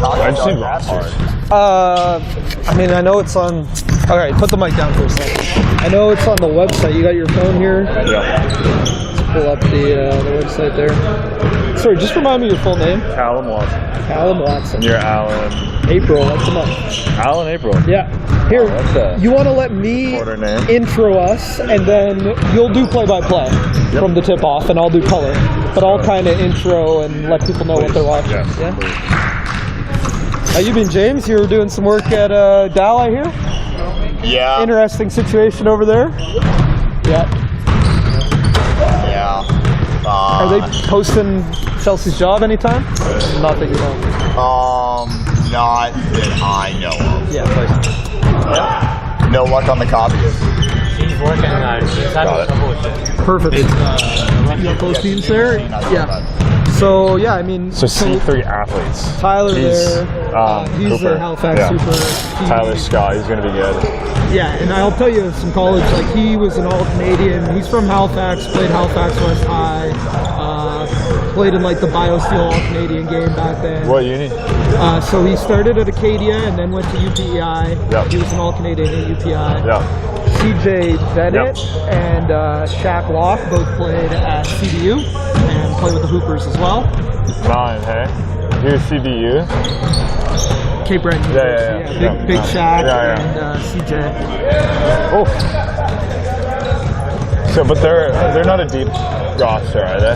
I just need rosters. I mean, I know it's on. All right, put the mic down for a second. I know it's on the website. You got your phone here? Yeah. Let's pull up the website there. Sorry, just remind me your full name. Callum Watson. Callum Watson. And you're Alan. April, that's the month. Alan April. Yeah. Here, you want to let me name. intro us, and then you'll do play-by-play from the tip-off, and I'll do color. But I'll kind of intro and let people know what they're watching. Yes. Yeah. How you been, James? You were doing some work at Dow, I hear? Yeah. Interesting situation over there. Yeah. Yeah. Are they posting Chelsea's job anytime? Not that you know. Not that I know of. Yeah, please. Yeah. No luck on the copies. She's working on it. She's having trouble with it. Perfect. You got those teams there? Yeah. So, yeah, I mean... So C3 athletes. Tyler He's, there. He's Cooper. the Halifax Super. Tyler Scott, he's going to be good. Yeah, and I'll tell you some college, like he was an All-Canadian. He's from Halifax, played Halifax West High, played in like the BioSteel All-Canadian game back then. What uni? So he started at Acadia and then went to UPEI. Yep. He was an All-Canadian at UPEI. Yeah. CJ Bennett and Shaq Locke both played at CBU and played with the Hoopers as well. Mine, hey? Here's CBU. Cape Breton. Yeah. Big Shaq and CJ. Oh. So, but they're not a deep roster, are they?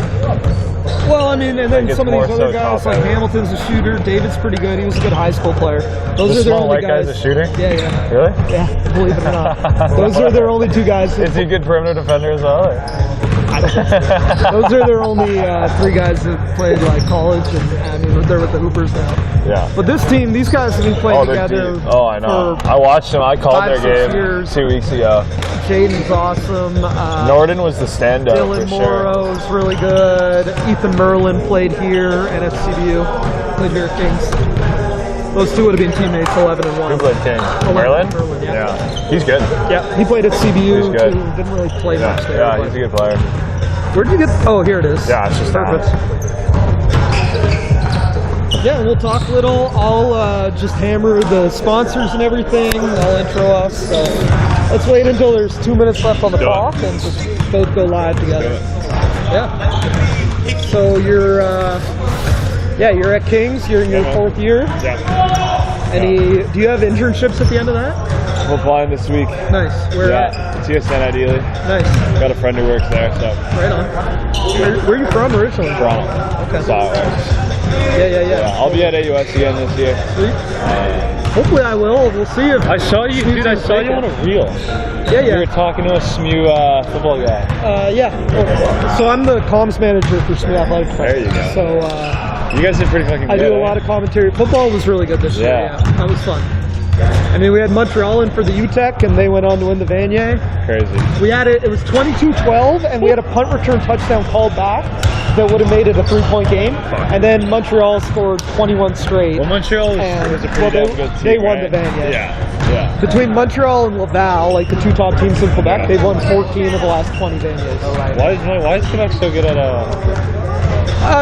Well, I mean, and then some of these other guys, like Hamilton's a shooter. David's pretty good. He was a good high school player. Those are their only guys. Guy's a shooter? Yeah. Really? Yeah, believe it or not. Those are their only two guys. Is he a good perimeter defender as well? Those are their only three guys that played like college, and I mean they're with the Hoopers now. Yeah. But this team, these guys have been playing together. Oh, I know. I watched them. I called their game 2 weeks ago. Jaden's awesome. Norden was the standout. Dylan Morrow's really good. Ethan Merlin played here and at CBU. Played here at Kings. Those two would have been teammates, 11 and 1. Who played Kings? Merlin? Yeah. He's good. Yeah, he played at CBU. He's good. Too. Didn't really play much there. Yeah, he's a good player. Where'd you get? Oh, here it is. Yeah, it's just perfect. Yeah, we'll talk a little. I'll just hammer the sponsors and everything. I'll intro us. So let's wait until there's 2 minutes left on the clock and just both go live together. Yeah. So you're at Kings. You're in your 4th year. Yeah. Do you have internships at the end of that? I'm applying this week. Nice. Where at? TSN ideally. Nice. Got a friend who works there, so. Right on. Where are you from originally? Toronto. Okay. Yeah. I'll be at AUS again this year. Sweet. Hopefully I will. We'll see if I saw you, dude. I saw you on a reel. Yeah. You were talking to a SMU football guy. So I'm the comms manager for SMU Athletic. There you go. So you guys did pretty fucking good. I do a lot of commentary. Football was really good this year. Yeah, that was fun. I mean, we had Montreal in for the UTEC, and they went on to win the Vanier. Crazy. We had it was 22-12, and we had a punt return touchdown called back that would have made it a 3-point game. And then Montreal scored 21 straight. Well, Montreal was a pretty damn good team. They won the Vanier. Yeah. Between Montreal and Laval, like the two top teams in Quebec, they've won 14 of the last 20 Vaniers. Why is Quebec so good at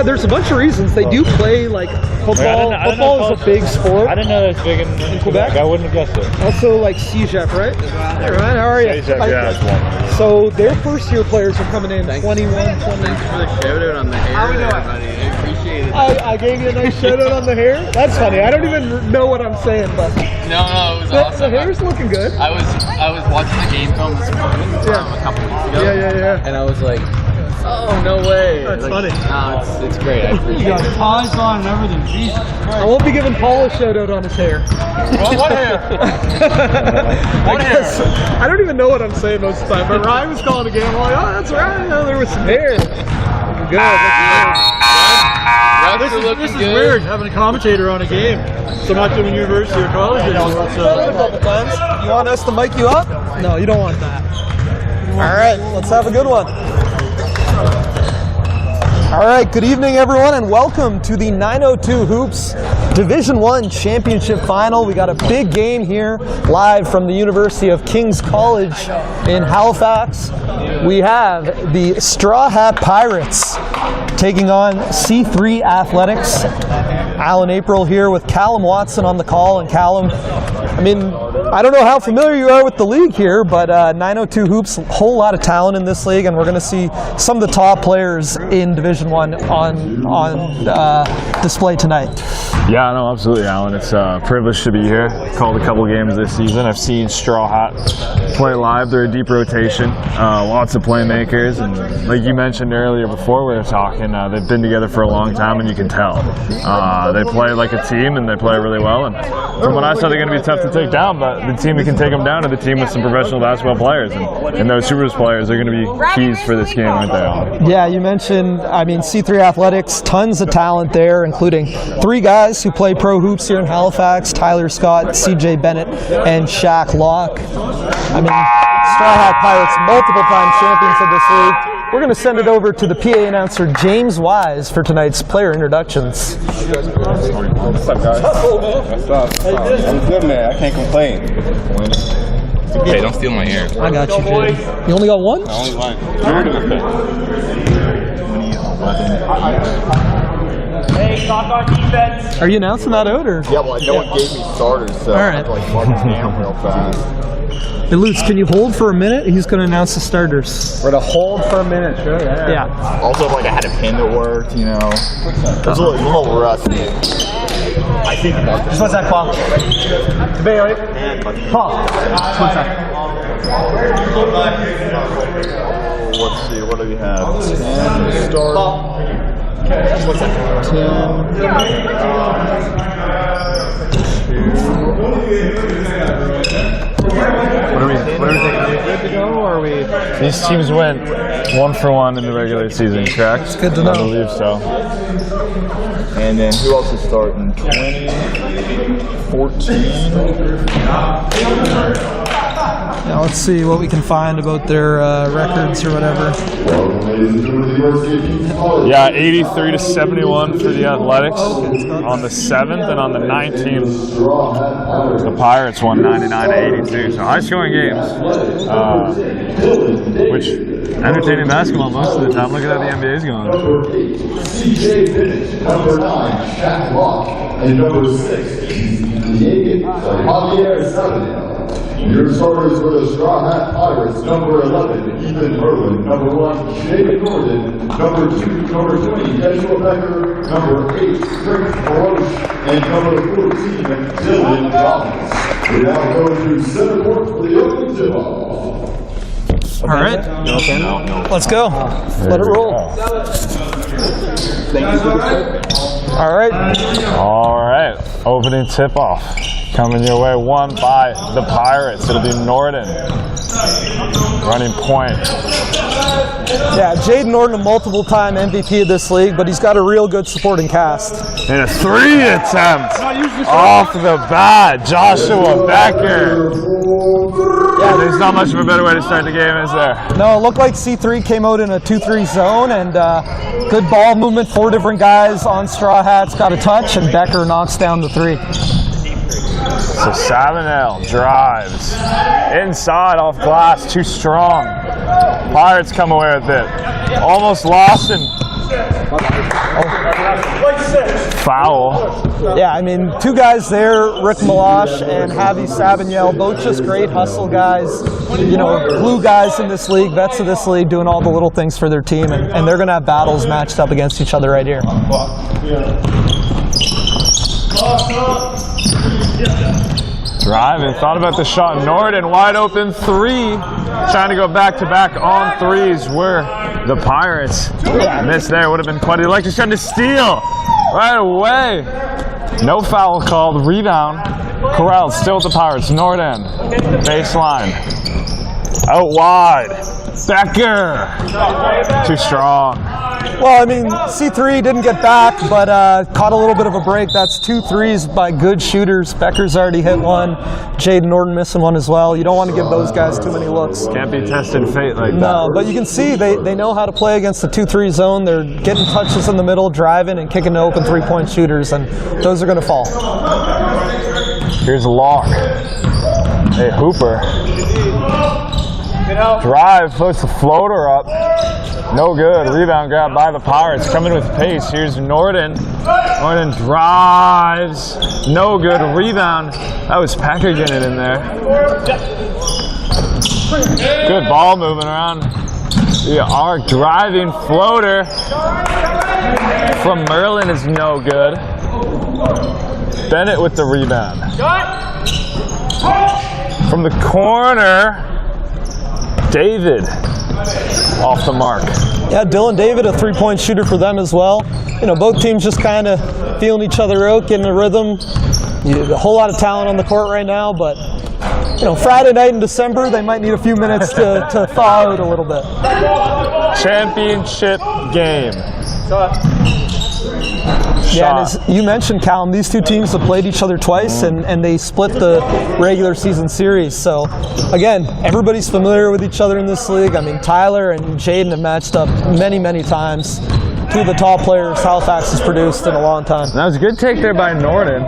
there's a bunch of reasons. They do play like football. Football is a big sport. I didn't know that was big in Quebec. I wouldn't have guessed it. Also like CEGEP, right? Hey Ryan, how are you? CEGEP, yeah. So their first year players are coming in 21, 20. Thanks for the shout out on the hair. How we doing, buddy? I appreciate it. I gave you a nice shout out on the hair. That's funny. I don't even know what I'm saying, but no, it was awesome. The hair's looking good. I was watching the game film this morning from a couple weeks ago. Yeah. And I was like, oh, no way. That's funny. No, it's great. I appreciate it. You got ties on and everything. Jesus Christ. I won't be giving Paul a shout out on his hair. What hair? What hair? I don't even know what I'm saying most of the time, but Ryan was calling the game. I'm like, oh, that's right. There was some hair. Looking good. This is weird, having a commentator on a game. So not doing university or college anymore. You want us to mic you up? No, you don't want that. All right, let's have a good one. All right, good evening everyone and welcome to the 902 Hoops Division I championship final. We got a big game here live from the University of King's College in Halifax. We have the Strawhat Pirates taking on C3 Athletics. Alan April here with Callum Watson on the call. And Callum, I mean, I don't know how familiar you are with the league here, but 902 Hoops, a whole lot of talent in this league, and we're going to see some of the top players in Division I on display tonight. Yeah, no, absolutely, Alan. It's a privilege to be here. Called a couple games this season. I've seen Strawhat play live. They're a deep rotation, lots of playmakers, and like you mentioned earlier before we were talking, they've been together for a long time, and you can tell. They play like a team, and they play really well. And from what I saw, they're going to be tough to take down, but the team that can take them down are the team with some professional basketball players, and those Supers players are going to be keys for this game, aren't they, Alan? Yeah, you mentioned, I mean, C3 Athletics, tons of talent there, including 3 guys who play pro hoops here in Halifax: Tyler Scott, CJ Bennett, and Shaq Locke. I mean, Strawhat Pirates, multiple-time champions of this league. We're going to send it over to the PA announcer, James Wise, for tonight's player introductions. What's up, guys? What's up? I'm good, man. I can't complain. Hey, don't steal my hair. I got you, Jay. You only got one? Only one. Hey, talk on defense. Are you announcing that out, or? Yeah, well, no one gave me starters, so I have to like mark it down real fast. Hey, Lutz, can you hold for a minute? He's going to announce the starters. We're to hold for a minute, sure. Yeah. Also, like, I had a pin that worked, you know. It was a little rusty. I think about this. Just 1 sec, Paul. Paul, just 1 sec. Let's see, what do we have? 10 start. 10. What are we thinking? Good to go, or are we? These teams went 1-for-1 in the regular season, correct? It's good to know. I believe so. And then who else is starting? 20, 14. Now let's see what we can find about their records or whatever. Yeah, 83-71 for the Athletics on the 7th, and on the 19th, the Pirates won 99-82. So high-scoring games, which entertaining basketball most of the time. Look at how the NBA's going. CJ Bennett, number 9, Shaq Locke, and number 6, Javier Sabanel. Your starters for the Strawhat Pirates: number 11, Ethan Merlin; number 1, David Gordon; number 2, number 20, Joshua Becker; number 8, Frank Baroche; and number 14, Dylan Robbins. We now go to center court for the opening tip-off. All right. Okay. No. Let's go. Let it roll. All right. Opening tip-off. Coming your way, won by the Pirates. It'll be Norden running point. Yeah, Jaden Norton, a multiple-time MVP of this league, but he's got a real good supporting cast. And a 3 attempt off the bat, Joshua Becker. Yeah, there's not much of a better way to start the game, is there? No, it looked like C3 came out in a 2-3 zone, and good ball movement. 4 different guys on Strawhat's got a touch, and Becker knocks down the 3. So Sabanel drives inside off glass, too strong. Pirates come away with it. Almost lost and foul. Yeah, I mean, 2 guys there, Rick Malash and Javi Sabanel, both just great hustle guys. You know, glue guys in this league, vets of this league, doing all the little things for their team, and they're going to have battles matched up against each other right here. Driving, thought about the shot. Norden, wide open 3. Trying to go back-to-back on 3s were the Pirates. Missed there, would have been quite electric. Trying to steal right away. No foul called. Rebound. Corralled, still with the Pirates. Norden, baseline. Out wide. Becker. Too strong. Well, I mean, C3 didn't get back, but caught a little bit of a break. That's 2 threes by good shooters. Becker's already hit one. Jaden Norton missing one as well. You don't want to give those guys too many looks. Can't be testing fate like that. No, but you can see they know how to play against the 2-3 zone. They're getting touches in the middle, driving and kicking to open 3-point shooters, and those are going to fall. Here's Locke. Hey, Hooper. Drive, puts the floater up. No good. Rebound grab by the Pirates. Coming with pace. Here's Norden. Norden drives. No good. Rebound. That was Packer getting it in there. Good ball moving around. The arc driving floater from Merlin is no good. Bennett with the rebound. From the corner, David off the mark. Yeah, Dylan David, a 3-point shooter for them as well. You know, both teams just kind of feeling each other out, getting a rhythm. A whole lot of talent on the court right now, but you know, Friday night in December, they might need a few minutes to thaw out a little bit. Championship game. Yeah, and as you mentioned, Callum, these two teams have played each other twice, and they split the regular season series. So, again, everybody's familiar with each other in this league. I mean, Tyler and Jaden have matched up many, many times. 2 of the top players Halifax has produced in a long time. That was a good take there by Norden.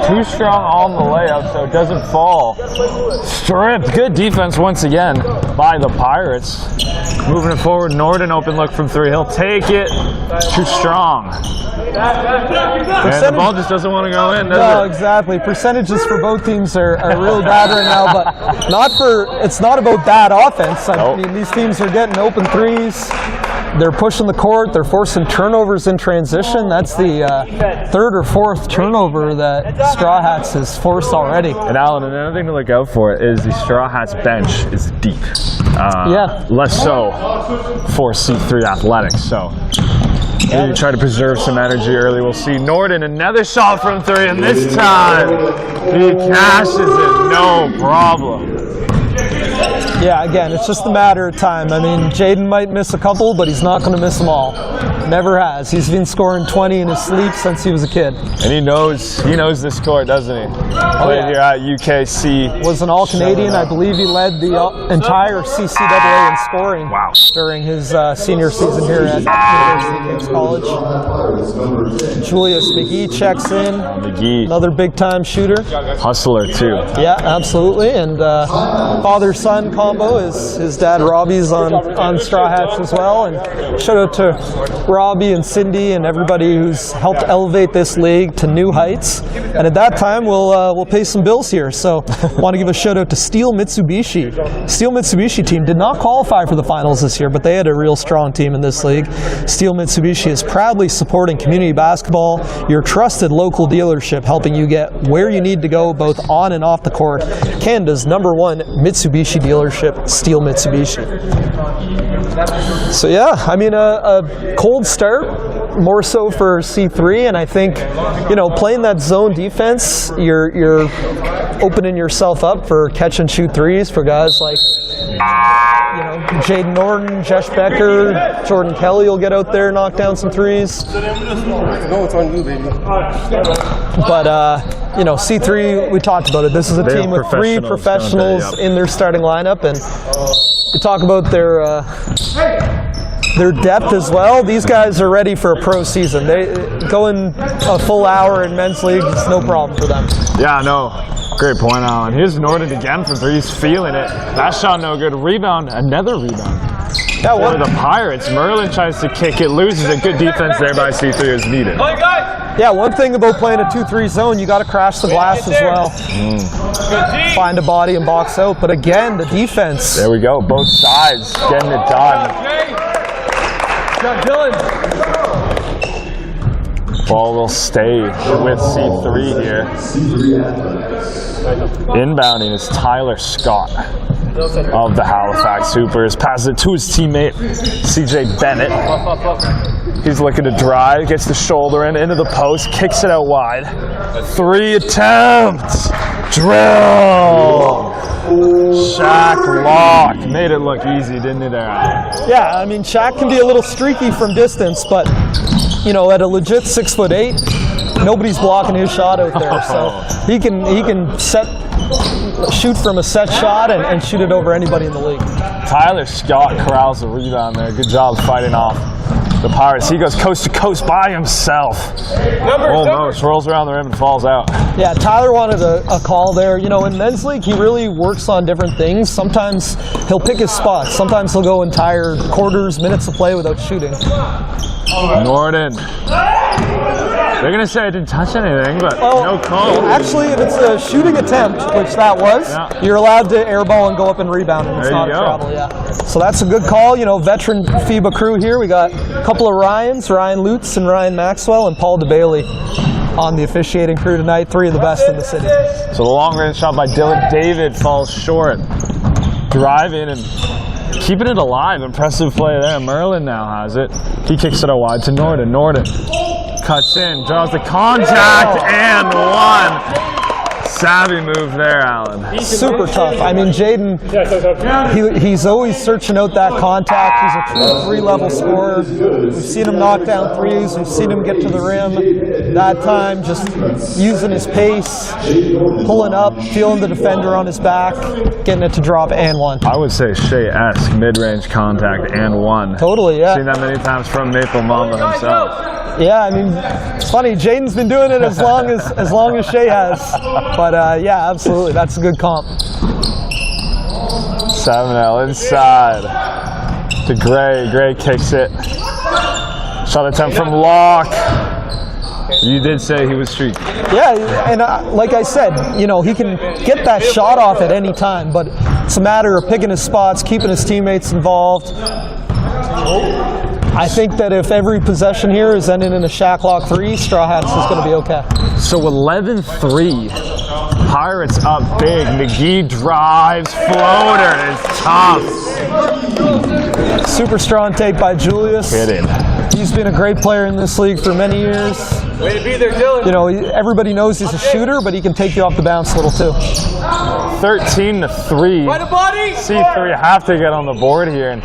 Too strong on the layup, so it doesn't fall. Stripped. Good defense once again by the Pirates. Moving it forward, Norden open look from 3. He'll take it. Too strong. And the ball just doesn't want to go in, does it? No, exactly. Percentages for both teams are really bad right now, but it's not about bad offense. I mean, these teams are getting open threes. They're pushing the court. They're forcing turnovers in transition. That's the 3rd or 4th turnover that Straw Hats has forced already. And Alan, another thing to look out for is the Straw Hats bench is deep. Less so for C3 Athletics. So you try to preserve some energy early. We'll see Norden, another shot from 3, and this time he cashes it, no problem. Yeah, again, it's just a matter of time. I mean, Jaden might miss a couple, but he's not going to miss them all. Never has. He's been scoring 20 in his sleep since he was a kid. And he knows this court, doesn't he? Played here at UKC. Was an All-Canadian. I believe he led the entire CCAA in scoring during his senior season here at University of College. Julius McGee checks in. McGee. Another big-time shooter. Hustler, too. Yeah, absolutely. And father-son combo is his dad Robbie's on Straw Hats as well. And shout out to Robbie and Cindy and everybody who's helped elevate this league to new heights. And at that time, we'll pay some bills here. So want to give a shout out to Steel Mitsubishi. Steel Mitsubishi team did not qualify for the finals this year, but they had a real strong team in this league. Steel Mitsubishi is proudly supporting community basketball, your trusted local dealership, helping you get where you need to go both on and off the court. Canada's #1 Mitsubishi dealership, Steel Mitsubishi. So yeah, I mean a cold start, more so for C3, and I think, you know, playing that zone defense, you're opening yourself up for catch and shoot threes for guys like, you know, Jaden Norton, Jesh Becker, Jordan Kelly will get out there and knock down some threes. No, it's on you, baby. But you know, C3, we talked about it. This is a team with 3 professionals in their starting lineup, and we talk about their depth as well. These guys are ready for a pro season. They going a full hour in men's league is no problem for them. Yeah, no. Great point, Alan. Here's Norden again from 3. He's feeling it. That shot no good. Rebound, another rebound. Yeah, for the Pirates. Merlin tries to kick it, loses it. Good defense there by C3 is needed. Yeah, one thing about playing a 2-3 zone, you got to crash the glass as well. Find a body and box out. But again, the defense. There we go. Both sides getting it done. Ball will stay with C3 here. Inbounding is Tyler Scott of the Halifax Hoopers. Passes it to his teammate, CJ Bennett. He's looking to drive, gets the shoulder in, into the post, kicks it out wide. 3 attempts. Drill. Shaq locked. Made it look easy, didn't he there? Yeah, I mean, Shaq can be a little streaky from distance, but, you know, at a legit 6'8", nobody's blocking his shot out there. So he can shoot from a set shot and shoot it over anybody in the league. Tyler Scott corrals the rebound there. Good job fighting off the Pirates. He goes coast to coast by himself. Almost rolls around the rim and falls out. Yeah, Tyler wanted a call there. You know, in men's league, he really works on different things. Sometimes he'll pick his spots. Sometimes he'll go entire quarters, minutes of play without shooting. Norden. They're going to say I didn't touch anything, but no call. Actually, if it's a shooting attempt, which that was, you're allowed to airball and go up and rebound, and it's not a travel. Yeah. So that's a good call. You know, veteran FIBA crew here. We got a couple of Ryans, Ryan Lutz and Ryan Maxwell, and Paul DeBailey on the officiating crew tonight. 3 of the best in the city. So the long range shot by Dylan David falls short. Driving and keeping it alive. Impressive play there. Merlin now has it. He kicks it out wide to Norden. Norden cuts in, draws the contact, and one. Savvy move there, Alan. Super tough. I mean, Jaden, he's always searching out that contact. He's a true 3-level scorer. We've seen him knock down threes. We've seen him get to the rim. That time, just using his pace, pulling up, feeling the defender on his back, getting it to drop, and one. I would say Shea-esque mid-range contact and one. Totally, yeah. Seen that many times from Maple Mamba himself. Yeah, I mean, it's funny. Jaden's been doing it as long as Shea has. But yeah, absolutely, that's a good comp. 7L inside to Gray. Gray kicks it. Shot attempt from Locke. You did say he was streaky. Yeah, and like I said, you know, he can get that shot off at any time, but it's a matter of picking his spots, keeping his teammates involved. I think that if every possession here is ending in a Shaq lock 3, Straw Hats is going to be okay. So 11-3. Pirates up big. McGee drives. Floater is tough. Super strong take by Julius. Kidding. He's been a great player in this league for many years. Way to be there, Dylan. You know, everybody knows he's a shooter, but he can take you off the bounce a little too. 13-3. Right, body. C3 have to get on the board here. And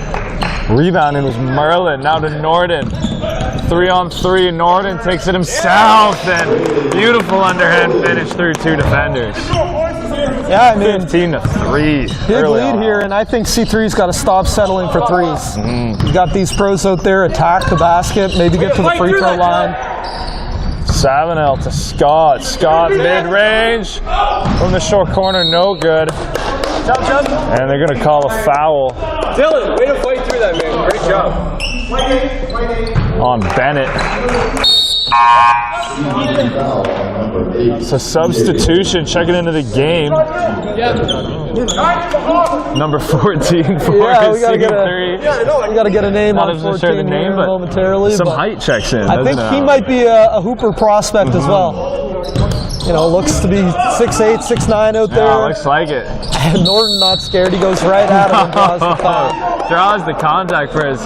rebounding was Merlin. Now to Norden. 3-on-3. Norden takes it himself. And beautiful underhand finish through 2 defenders. Yeah, I mean, 15-3. big lead here, and I think C3's got to stop settling for threes. You got these pros out there, attack the basket, maybe get to the free throw line. 7L to Scott. Scott mid-range from the short corner, no good. And they're going to call a foul. Dylan, way to fight through that, man. Great job. On Bennett. So substitution, checking into the game. Number 14 for we gotta get we got to get a name Not on 14 sure the name, but momentarily. some but height checks in. I think he might be a hooper prospect as well. You know, looks to be 6'8", 6'9" out there. Yeah, looks like it. And Norton not scared. He goes right at him and draws the foul. Draws the contact for his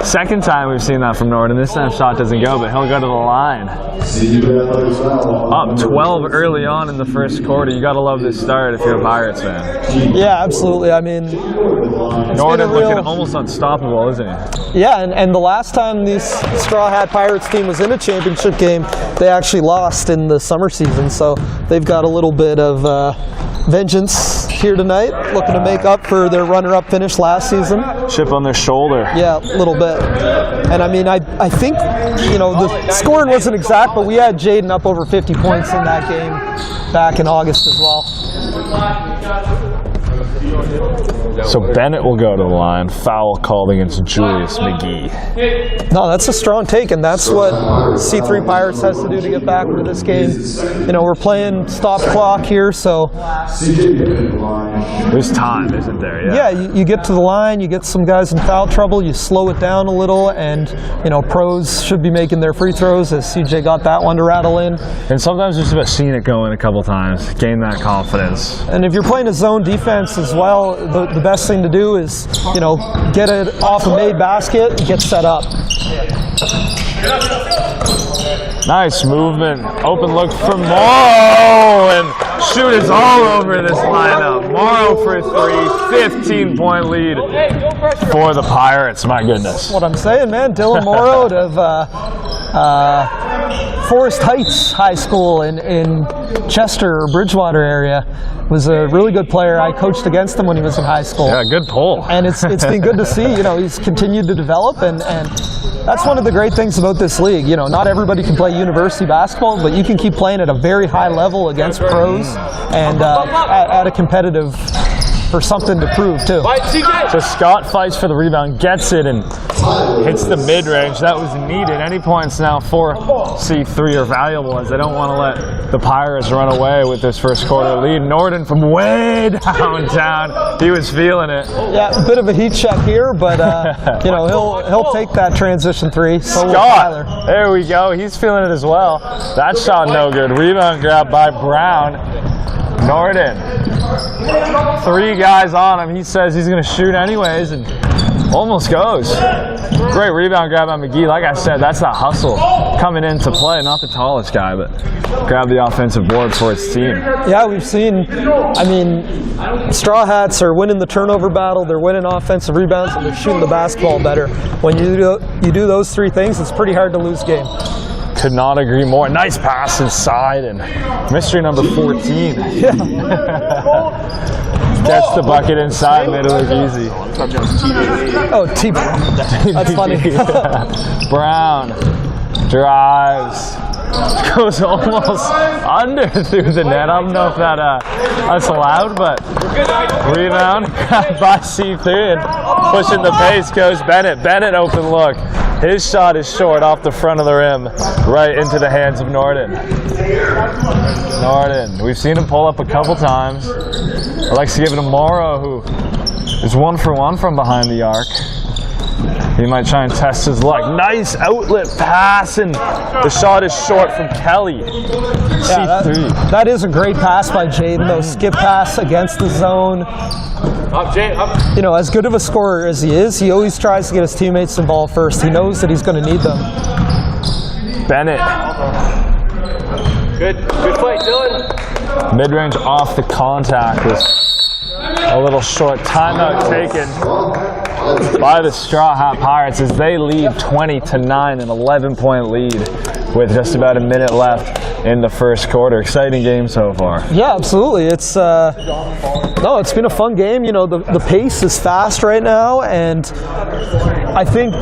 second time we've seen that from Norton. This time shot doesn't go, but he'll go to the line. Up 12 early on in the first quarter. You got to love this start if you're a Pirates fan. Yeah, absolutely. I mean, Norton looking almost unstoppable, isn't he? Yeah, and the last time this Straw Hat Pirates team was in a championship game, they actually lost in the summer season. So they've got a little bit of vengeance here tonight, looking to make up for their runner-up finish last season. Chip on their shoulder. Yeah, a little bit. And I mean, I think, you know, the scoring wasn't exact, but we had Jaden up over 50 points in that game back in August as well. So Bennett will go to the line. Foul called against Julius McGee. No, that's a strong take, and that's what C3 Pirates has to do to get back into this game. You know, we're playing stop clock here, so there's time, isn't there? Yeah, you get to the line, you get some guys in foul trouble, you slow it down a little, and, you know, pros should be making their free throws, as CJ got that one to rattle in. And sometimes it's about seeing it go in a couple times, gain that confidence. And if you're playing a zone defense as well, the best thing to do is, you know, get it off a made basket, get set up. Nice movement. Open look for Morrow, and shoot is all over this lineup. Morrow for 3, 15-point lead for the Pirates. My goodness. What I'm saying, man. Dylan Morrow of Forest Heights High School in Chester or Bridgewater area was a really good player. I coached against him when he was in high school. Yeah, good pull. And it's been good to see. You know, he's continued to develop, and that's one of the great things about this league. You know, not everybody can play university basketball, but you can keep playing at a very high level against pros and at a competitive for something to prove too. So Scott fights for the rebound, gets it, and hits the mid-range. That was needed. Any points now for C3 are valuable, as they don't want to let the Pirates run away with this first quarter lead. Norton from way downtown, he was feeling it. Yeah, a bit of a heat check here, but you know, he'll take that transition three. So Scott, there we go. He's feeling it as well. That shot no good. Rebound grab by Brown. Norton, 3 guys on him. He says he's going to shoot anyways, and almost goes. Great rebound grab by McGee. Like I said, that's that hustle coming into play. Not the tallest guy, but grab the offensive board for his team. Yeah, we've seen, I mean, Straw Hats are winning the turnover battle. They're winning offensive rebounds, and they're shooting the basketball better. When you do those 3 things, it's pretty hard to lose game. Could not agree more. Nice pass inside, and mystery number 14. Yeah. Gets the bucket inside, made it look easy. Oh, that's funny. Brown drives, goes almost under through the net. I don't know if that's allowed, but rebound by C3, and pushing the pace goes Bennett. Bennett open look. His shot is short off the front of the rim, right into the hands of Norton. Norton, we've seen him pull up a couple times. I like to give it to Morrow, who is 1 for 1 from behind the arc. He might try and test his luck. Nice outlet pass, and the shot is short from Kelly. Yeah, C3. that is a great pass by Jaden, though. Skip pass against the zone. You know, as good of a scorer as he is, he always tries to get his teammates involved first. He knows that he's going to need them. Bennett. Good fight, Dylan. Mid-range off the contact was a little short. Timeout taken by the Straw Hat Pirates as they lead 20-9, an 11-point lead with just about a minute left in the first quarter. Exciting game so far. Yeah, absolutely. It's it's been a fun game. You know, the pace is fast right now, and I think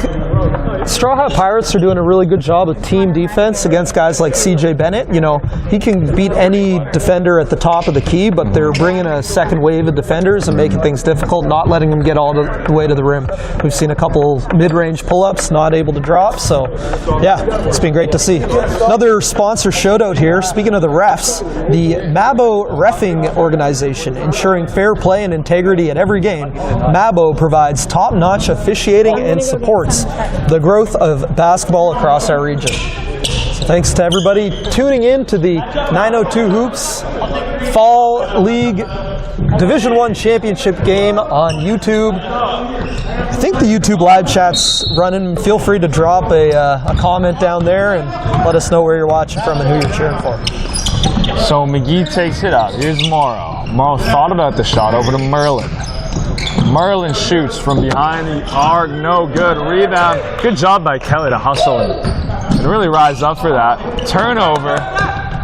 Straw Hat Pirates are doing a really good job of team defense against guys like CJ Bennett. You know, he can beat any defender at the top of the key, but they're bringing a second wave of defenders and making things difficult, not letting them get all the way to the rim. We've seen a couple mid-range pull-ups, not able to drop, so yeah, it's been great to see. Another sponsor shout-out here. Speaking of the refs, the Mabo Reffing Organization, ensuring fair play and integrity at every game. Mabo provides top-notch officiating and supports the growth of basketball across our region. So thanks to everybody tuning in to the 902 Hoops Fall League Division I Championship game on YouTube. I think the YouTube live chat's running. Feel free to drop a comment down there and let us know where you're watching from and who you're cheering for. So McGee takes it up. Here's Morrow. Morrow thought about the shot, over to Merlin. Merlin shoots from behind the arc, no good. Rebound. Good job by Kelly to hustle and really rise up for that. Turnover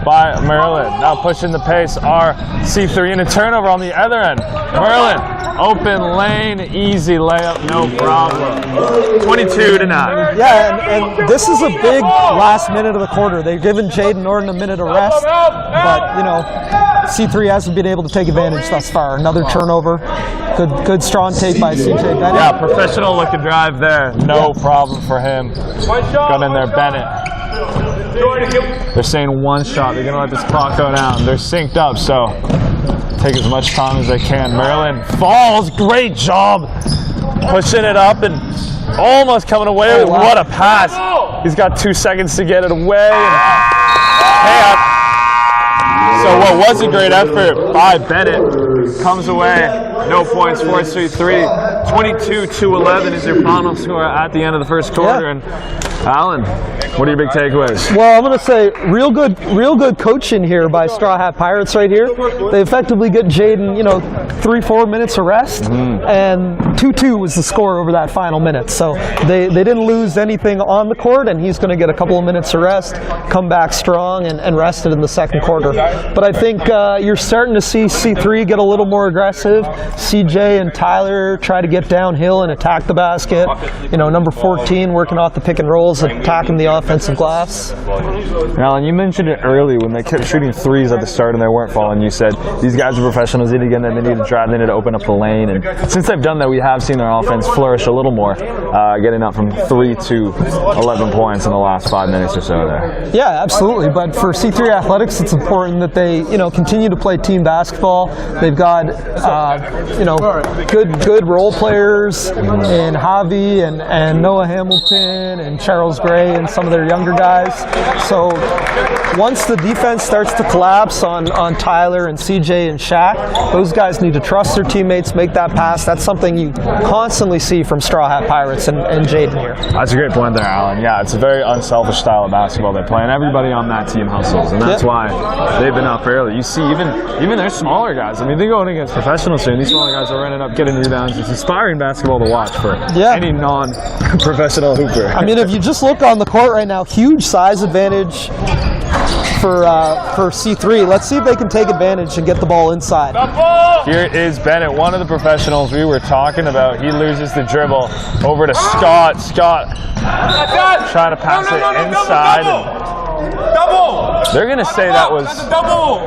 by Merlin. Now pushing the pace are C3, and a turnover on the other end. Merlin, open lane, easy layup, no problem. 22-9. Yeah, and this is a big last minute of the quarter. They've given Jaden Norton a minute of rest, but you know, C3 hasn't been able to take advantage thus far. Another turnover. Good strong take by CJ Bennett. Yeah, professional looking drive there. No problem for him. Got in there, Bennett. They're saying one shot. They're going to let this clock go down. They're synced up, so take as much time as they can. Merlin falls. Great job pushing it up and almost coming away. Oh, wow. What a pass. He's got 2 seconds to get it away. So what was a great effort by Bennett comes away. No points for C3. 22-11 is your final score at the end of the first quarter. Yeah. And Alan, what are your big takeaways? Well, I'm going to say real good coaching here by Straw Hat Pirates right here. They effectively get Jaden, 3-4 minutes of rest, and 2-2 was the score over that final minute. So they didn't lose anything on the court, and he's going to get a couple of minutes of rest, come back strong, and rested in the second quarter. But I think you're starting to see C3 get a little more aggressive. CJ and Tyler try to get downhill and attack the basket. Number 14 working off the pick and rolls, attacking the offensive glass. Alan, you mentioned it early when they kept shooting threes at the start and they weren't falling. You said these guys are professionals. They need to drive. They need to open up the lane. And since they've done that, we have seen their offense flourish a little more, getting up from 3 to 11 points in the last 5 minutes or so there. Yeah, absolutely. But for C3 Athletics, it's important that they, continue to play team basketball. They've got, good role players in Javi and Noah Hamilton and Charles Gray and some of their younger guys. So once the defense starts to collapse on Tyler and CJ and Shaq, those guys need to trust their teammates, make that pass. That's something you constantly see from Straw Hat Pirates and Jaden here. That's a great point there, Alan. Yeah, it's a very unselfish style of basketball they play, and everybody on that team hustles, and that's why they've been up early. You see, even their smaller guys. I mean, they're going against professionals soon. These smaller guys are ending up getting rebounds. It's inspiring basketball to watch for any non-professional hooper. I mean, if you just look on the court right now, huge size advantage for C3. Let's see if they can take advantage and get the ball inside. Here is Bennett, one of the professionals we were talking about. He loses the dribble over to Scott. Scott trying to pass it inside. They're going to say that was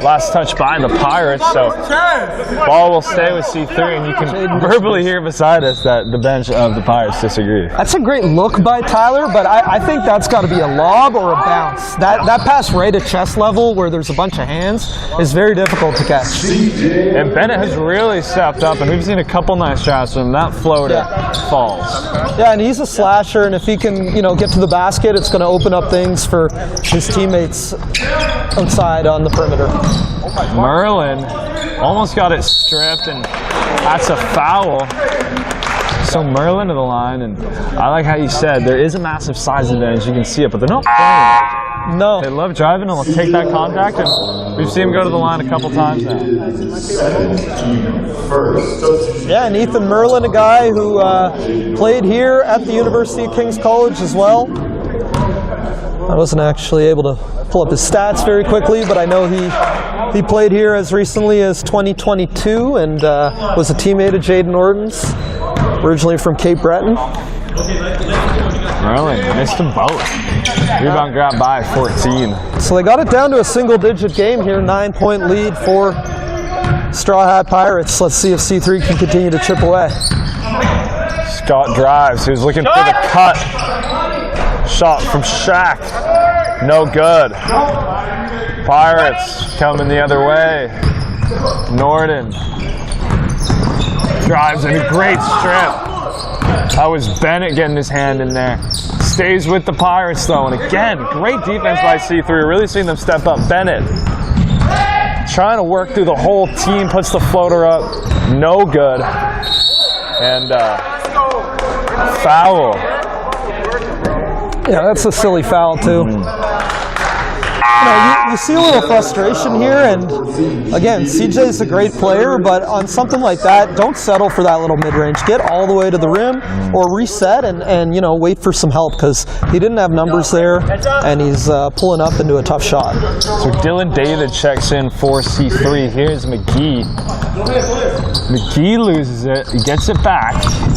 last touch by the Pirates, so ball will stay with C3, and you can verbally hear beside us that the bench of the Pirates disagree. That's a great look by Tyler, but I think that's got to be a lob or a bounce. That pass right at chest level where there's a bunch of hands is very difficult to catch. And Bennett has really stepped up, and we've seen a couple nice shots from him. That floater falls. Yeah, and he's a slasher, and if he can, get to the basket, it's going to open up things for his teammates outside on the perimeter. Merlin almost got it stripped, and that's a foul. So Merlin to the line, and I like how you said there is a massive size advantage. You can see it, but they're not playing. No. They love driving, and they'll take that contact, and we've seen him go to the line a couple times now. Yeah, and Ethan Merlin, a guy who played here at the University of King's College as well. I wasn't actually able to pull up his stats very quickly, but I know he played here as recently as 2022 and was a teammate of Jaden Norton's, originally from Cape Breton. Merlin missed them both. Rebound grab by 14. So they got it down to a single-digit game here, 9-point lead for Straw Hat Pirates. Let's see if C3 can continue to chip away. Scott drives. He was looking for the cut. Shot from Shaq. No good. Pirates coming the other way. Norton drives in a great strip. That was Bennett getting his hand in there. Stays with the Pirates though, and again, great defense by C3. Really seeing them step up. Bennett trying to work through the whole team, puts the floater up. No good. And foul. Yeah, that's a silly foul too. You see a little frustration here, and again, CJ's a great player, but on something like that, don't settle for that little mid-range. Get all the way to the rim or reset and wait for some help, because he didn't have numbers there, and he's pulling up into a tough shot. So Dylan David checks in for C3. Here's McGee. McGee loses it. He gets it back.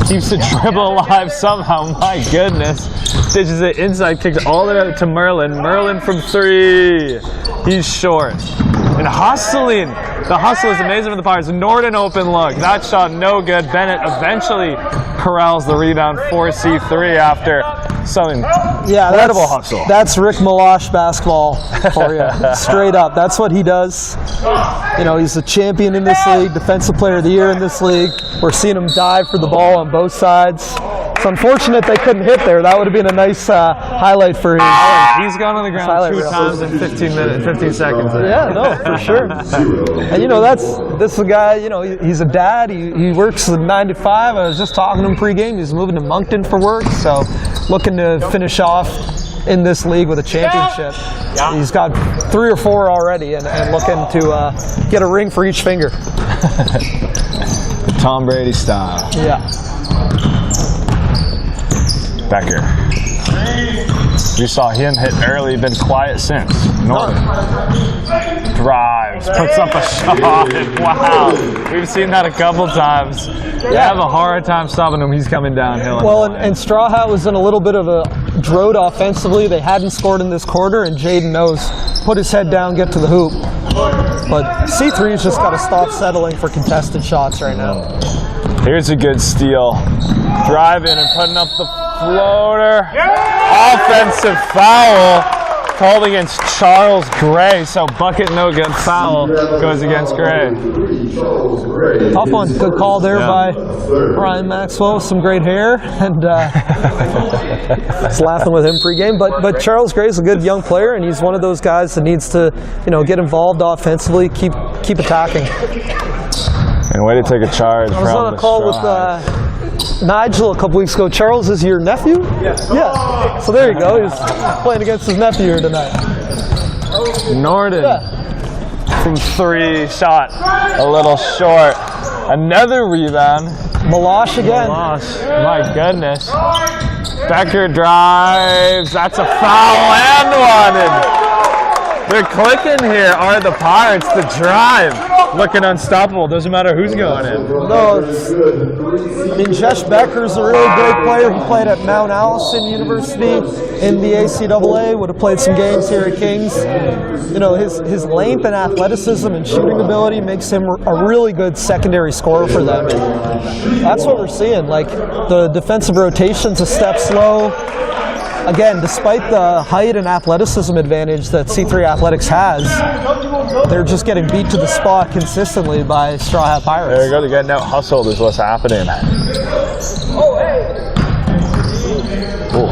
Keeps the dribble alive somehow. My goodness. Ditches it inside, kicks all the way out to Merlin. Merlin from 3. He's short. And hustling. The hustle is amazing for the Pirates. Norton open look. That shot no good. Bennett eventually corrals the rebound for C3 after some incredible hustle. That's Rick Malash basketball for you. Straight up. That's what he does. He's a champion in this league, defensive player of the year in this league. We're seeing him dive for the ball on both sides. It's unfortunate they couldn't hit there. That would have been a nice highlight for his. He's gone on the ground highlight 2 reel. times in 15 seconds. Yeah, no, for sure. And you know, this is a guy, you know, he's a dad. He works at 9 to 5. I was just talking to him pregame. He's moving to Moncton for work, so looking to finish off in this league with a championship. He's got 3 or 4 already, and looking to get a ring for each finger. Tom Brady style. Yeah. Becker. You saw him hit early, been quiet since. Norton. Drives, puts up a shot. Wow. We've seen that a couple times. They have a hard time stopping him. He's coming downhill. Well, and Strawhat was in a little bit of a drought offensively. They hadn't scored in this quarter, and Jaden knows, put his head down, get to the hoop. But C3's just got to stop settling for contested shots right now. Here's a good steal. Driving and putting up the floater. Offensive foul called against Charles Gray. So bucket no good, foul goes against Gray. Tough one. Good call there by Ryan Maxwell with some great hair. And was laughing with him pregame. But Charles Gray's a good young player, and he's one of those guys that needs to, you know, get involved offensively, keep attacking. And way to take a charge I was from on a call with Nigel a couple weeks ago. Charles is your nephew? Yeah. So there you go. He's playing against his nephew here tonight. Norden from 3, shot a little short. Another rebound. Malash again. Malash, my goodness. Becker drives. That's a foul and one. And they're clicking here. Are the Pirates? The drive. Looking unstoppable. Doesn't matter who's going in. No, I mean, Jesh Becker's a really great player. He played at Mount Allison University in the ACAA. Would have played some games here at Kings. You know, his length and athleticism and shooting ability makes him a really good secondary scorer for them. That's what we're seeing. Like, the defensive rotation's a step slow. Again, despite the height and athleticism advantage that C3 Athletics has, they're just getting beat to the spot consistently by Strawhat Pirates. There you go. They're getting out hustled is what's happening. Ooh.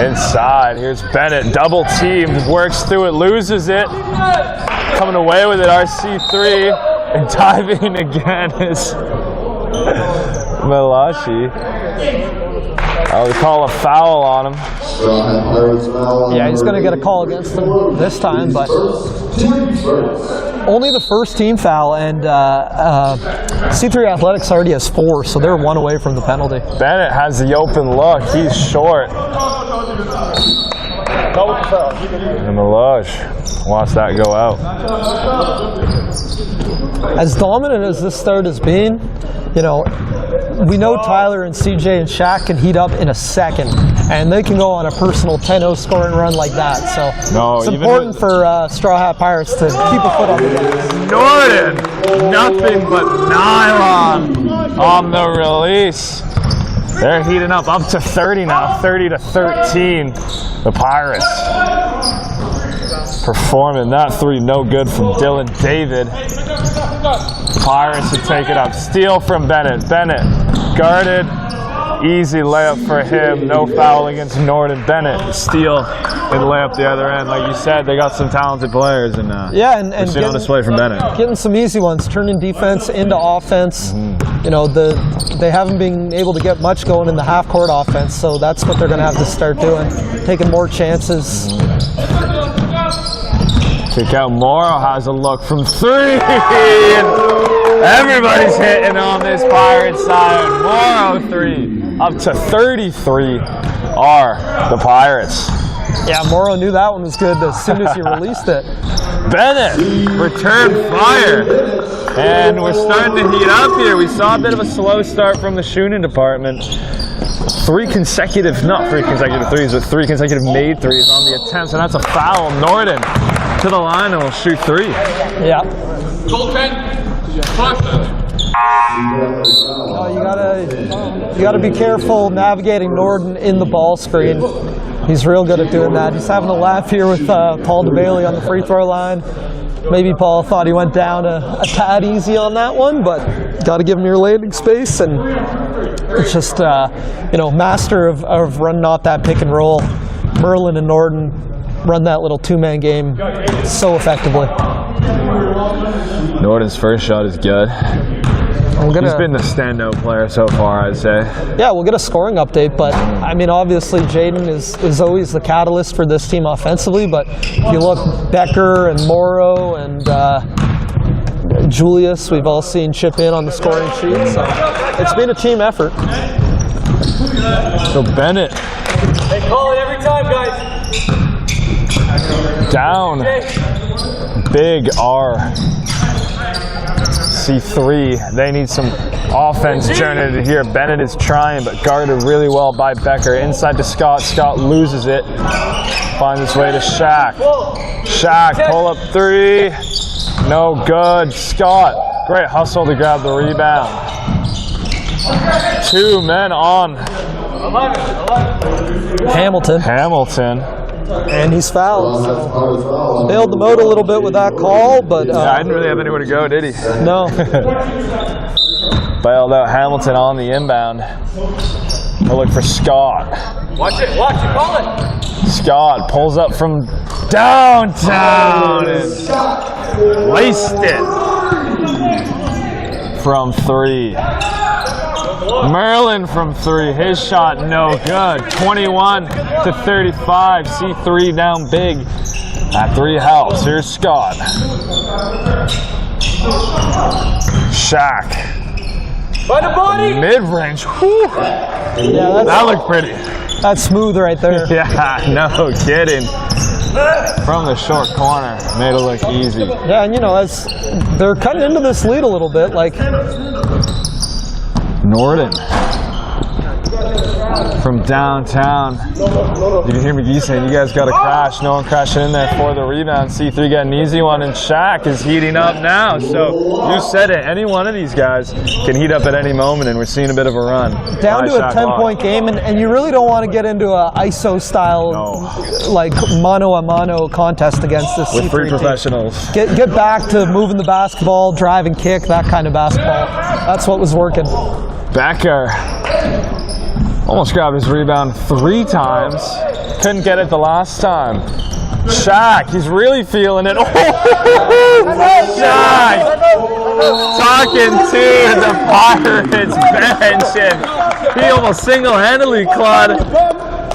Inside. Here's Bennett. Double teamed. Works through it. Loses it. Coming away with it. RC3. And diving again is Malashi. I'll call a foul on him. Yeah, he's going to get a call against him this time, but only the first team foul, and C3 Athletics already has 4, so they're 1 away from the penalty. Bennett has the open look. He's short. And Malash wants that go out. As dominant as this start has been, you know, we know Tyler and CJ and Shaq can heat up in a second, and they can go on a personal 10-0 scoring run like that. So it's important for Strawhat Pirates to keep a foot on the gas. Norton, nothing but nylon on the release. They're heating up to 30 now, 30-13. The Pirates performing that 3, no good from Dylan David. Pirates would take it up. Steal from Bennett. Bennett guarded. Easy layup for him. No foul against Norton. Bennett steal and layup the other end. Like you said, they got some talented players, and yeah, and getting on display from Bennett. Getting some easy ones, turning defense into offense. You know, they haven't been able to get much going in the half-court offense, so that's what they're going to have to start doing, taking more chances. Check out Morrow has a look from 3. Everybody's hitting on this Pirates side. Morrow 3. Up to 33 are the Pirates. Yeah, Morrow knew that one was good as soon as he released it. Bennett returned fire. And we're starting to heat up here. We saw a bit of a slow start from the shooting department. 3 consecutive, not 3 consecutive threes, but 3 consecutive made threes on the attempts, and that's a foul. Norton to the line and will shoot 3. Yeah. You gotta be careful navigating Norton in the ball screen. He's real good at doing that. He's having a laugh here with Paul DeBailey on the free throw line. Maybe Paul thought he went down a tad easy on that one, but got to give him your landing space, and It's just, master of running off that pick and roll. Merlin and Norden run that little two-man game so effectively. Norden's first shot is good. He's been the standout player so far, I'd say. Yeah, we'll get a scoring update, but I mean, obviously Jaden is always the catalyst for this team offensively, but if you look, Becker and Morrow and Julius, we've all seen chip in on the scoring sheet, so it's been a team effort. So Bennett. Hey, call it every time, guys. Down. Big R. C3. They need some offense generated here. Bennett is trying, but guarded really well by Becker. Inside to Scott. Scott loses it. Finds its way to Shaq. Shaq, pull up three. No good. Scott, great hustle to grab the rebound. 2 men on. Hamilton. And he's fouled. So bailed them out a little bit with that call, but I didn't really have anywhere to go, did he? No. Bailed out Hamilton on the inbound. He'll look for Scott. Watch it, call it. Scott pulls up from downtown and laced it from 3. Merlin from 3, his shot no good. 21-35, C3 down big. That 3 helps. Here's Scott. Shaq. Find a body. Mid-range. Yeah, that looked pretty. That's smooth right there. Yeah, no kidding. From the short corner, made it look easy. Yeah, and as they're cutting into this lead a little bit, like Norden from downtown. You can hear McGee saying, you guys got to crash. No one crashing in there for the rebound. C3 got an easy one, and Shaq is heating up now. So you said it. Any one of these guys can heat up at any moment, and we're seeing a bit of a run. Down to a 10-point game, and you really don't want to get into a ISO style, like mano-a-mano contest against this with C3 three team. professionals. Get back to moving the basketball, drive and kick, that kind of basketball. That's what was working. Becker almost grabbed his rebound 3 times. Couldn't get it the last time. Shaq, he's really feeling it. Oh, Shaq talking to the Pirates bench, and he almost single-handedly clawed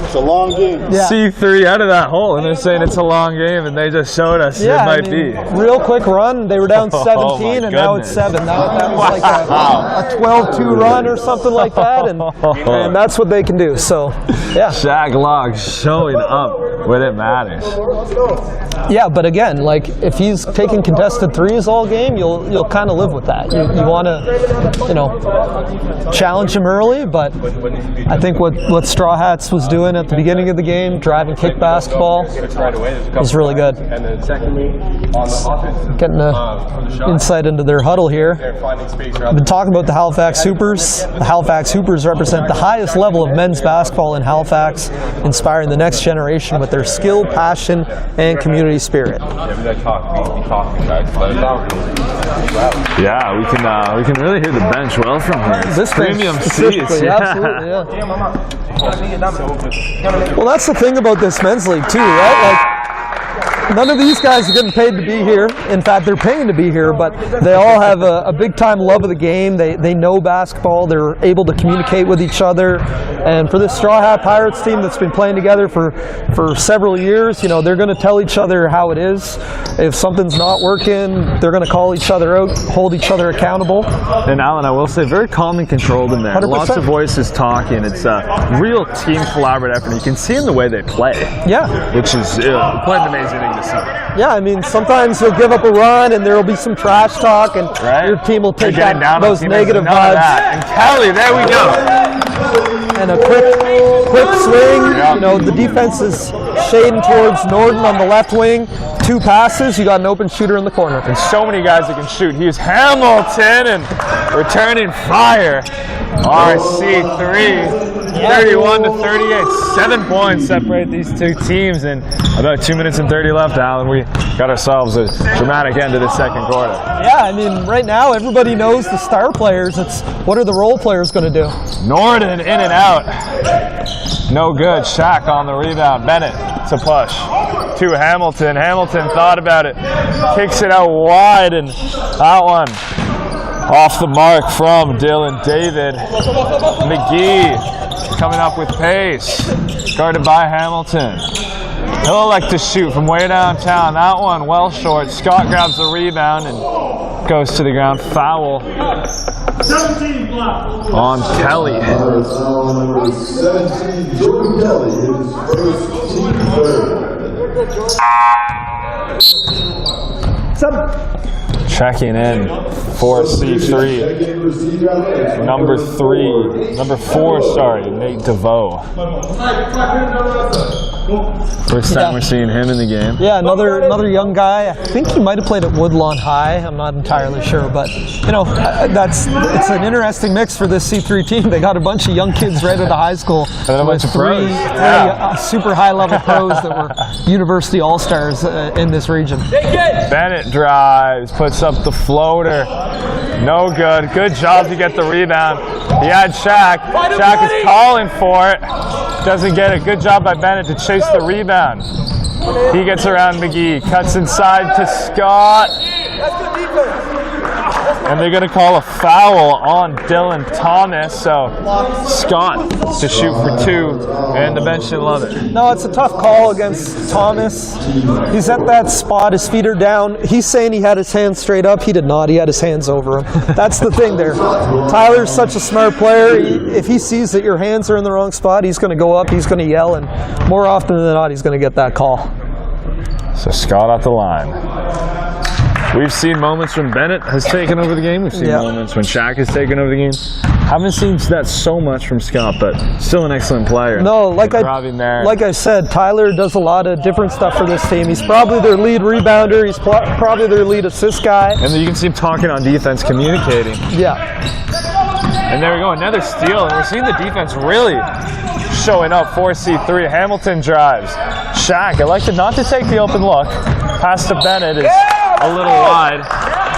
It's a long game. Yeah. C3 out of that hole, and they're saying it's a long game, and they just showed us it might be. Real quick run. They were down 17, and now it's 7. That was like a 12-2 run or something like that, and that's what they can do. So, yeah. Shaq Locke showing up when it matters. Yeah, but again, like if he's taking contested threes all game, you'll kind of live with that. You want to, challenge him early, but I think what Strawhats was doing at the beginning of the game, drive and kick basketball, was really good. Getting the insight into their huddle here. I've been talking about the Halifax Hoopers. The Halifax Hoopers represent the highest level of men's basketball in Halifax, inspiring the next generation with their skill, passion, and community spirit. Yeah, we can really hear the bench well from here. This premium seats, seats. absolutely, yeah. Well, that's the thing about this men's league too, right? Like, none of these guys are getting paid to be here. In fact, they're paying to be here, but they all have a big-time love of the game. They know basketball. They're able to communicate with each other. And for this Straw Hat Pirates team that's been playing together for several years, they're going to tell each other how it is. If something's not working, they're going to call each other out, hold each other accountable. And Alan, I will say, very calm and controlled in there. 100%. Lots of voices talking. It's a real team collaborative effort. You can see in the way they play. Yeah. Which is quite an amazing thing to see. Yeah, I mean, sometimes you'll give up a run and there will be some trash talk, and your team will take those negative vibes. And Kelly, there we go. And a quick swing. The defense is shading towards Norden on the left wing. 2 passes, you got an open shooter in the corner. And so many guys that can shoot. Here's Hamilton and returning fire. RC3. 31 to 38, 7 points separate these two teams, and about 2 minutes and 30 left, Alan. We got ourselves a dramatic end to the second quarter. Yeah, I mean, right now everybody knows the star players. It's what are the role players going to do? Norden in and out. No good. Shaq on the rebound. Bennett to push to Hamilton. Hamilton thought about it. Kicks it out wide, and that one off the mark from Dylan David. McGee coming up with pace, guarded by Hamilton. He'll elect to shoot from way downtown. That one well short. Scott grabs the rebound and goes to the ground. Foul on Kelly. Number 17, Jordan Kelly, his first team third. Checking in for C3. Number 4, Nate DeVoe. First time we're seeing him in the game. Yeah, another young guy. I think he might have played at Woodlawn High. I'm not entirely sure, but you know, it's an interesting mix for this C3 team. They got a bunch of young kids right out of high school. And a bunch of three super high-level pros that were university all-stars in this region. Bennett drives, puts up the floater. No good. Good job to get the rebound. He had Shaq. Shaq is calling for it. Doesn't get it. Good job by Bennett to chase the rebound. He gets around McGee. Cuts inside to Scott. And they're going to call a foul on Dylan Thomas. So Scott to shoot for 2, and the bench didn't love it. No, it's a tough call against Thomas. He's at that spot. His feet are down. He's saying he had his hands straight up. He did not. He had his hands over him. That's the thing there. Tyler's such a smart player. If he sees that your hands are in the wrong spot, he's going to go up. He's going to yell, and more often than not, he's going to get that call. So Scott at the line. We've seen moments when Bennett has taken over the game. We've seen moments when Shaq has taken over the game. Haven't seen that so much from Scott, but still an excellent player. No, like I said, Tyler does a lot of different stuff for this team. He's probably their lead rebounder. He's probably their lead assist guy. And then you can see him talking on defense, communicating. Yeah. And there we go, another steal. And we're seeing the defense really showing up for C3. Hamilton drives. Shaq elected not to take the open look. Pass to Bennett is a little wide.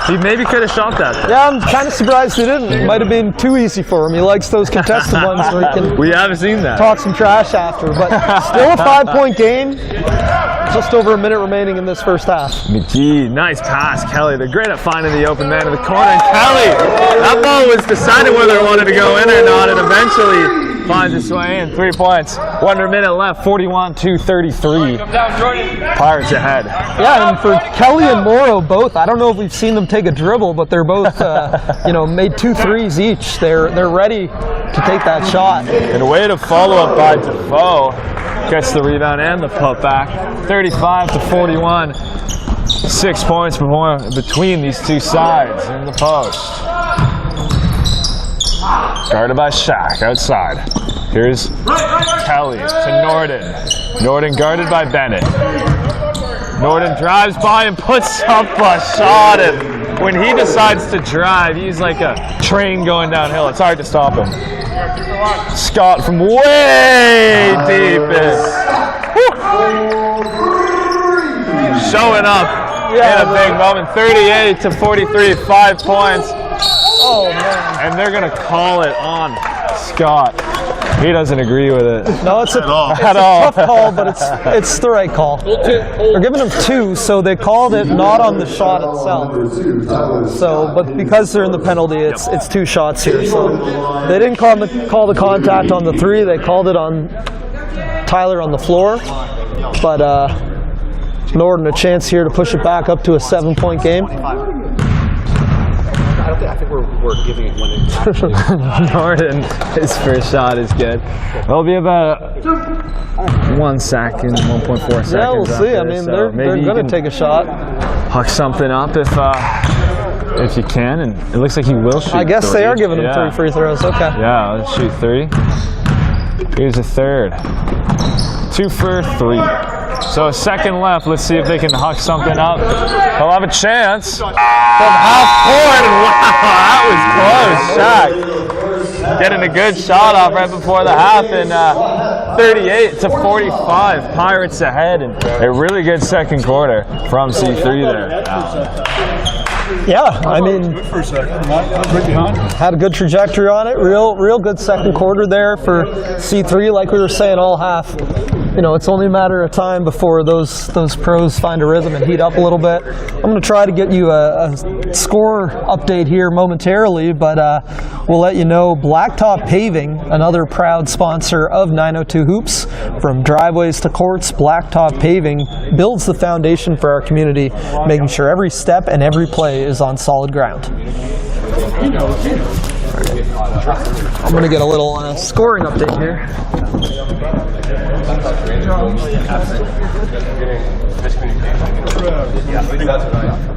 He maybe could have shot that. Yeah, I'm kind of surprised he didn't. It might have been too easy for him. He likes those contested ones where he can we haven't seen that. Talk some trash after. But still a 5-point game. Just over a minute remaining in this first half. McGee, nice pass. Kelly, they're great at finding the open man in the corner. And Kelly, that ball was decided whether it wanted to go in or not, and eventually finds its way in. 3 points. 1 minute left. 41-33. Pirates ahead. Yeah, and for Kelly and Morrow both, I don't know if we've seen them take a dribble, but they're both, made 2 threes each. They're ready to take that shot. And a way to follow up by DeVoe. Gets the rebound and the putback. 35-41. 6 points between these two sides in the post. Guarded by Shaq outside. Here's Kelly to Norden. Norden guarded by Bennett. Norden drives by and puts up a shot. And when he decides to drive, he's like a train going downhill. It's hard to stop him. Scott from way deep in. Showing up in a big moment. 38-43, 5 points. Oh, man. And they're going to call it on Scott. He doesn't agree with it. No, it's a tough call, but it's the right call. They're giving them 2, so they called it not on the shot itself. So, but because they're in the penalty, it's 2 shots here. So they didn't call the contact on the 3. They called it on Tyler on the floor. But Norden a chance here to push it back up to a 7-point game. I think we're giving it 1 inch. Norden, his first shot is good. It'll be about 1 second, 1.4 seconds. Yeah, we'll see. I mean, they're going to take a shot. Huck something up if you can, and it looks like he will shoot. I guess they are giving him 3 free throws. Okay. Yeah, let's shoot 3. Here's a third. 2 for 3. So a second left. Let's see if they can huck something up. They'll have a chance from half court. Wow, that was close. Shaq getting a good shot off right before the half, and 38-45. Pirates ahead, and a really good second quarter from C3 there. Yeah, I mean, had a good trajectory on it. Real good second quarter there for C3. Like we were saying all half, you know, it's only a matter of time before those pros find a rhythm and heat up a little bit. I'm going to try to get you a score update here momentarily, but we'll let you know Blacktop Paving, another proud sponsor of 902 Hoops. From driveways to courts, Blacktop Paving builds the foundation for our community, making sure every step and every play is on solid ground. I'm going to get a little scoring update here.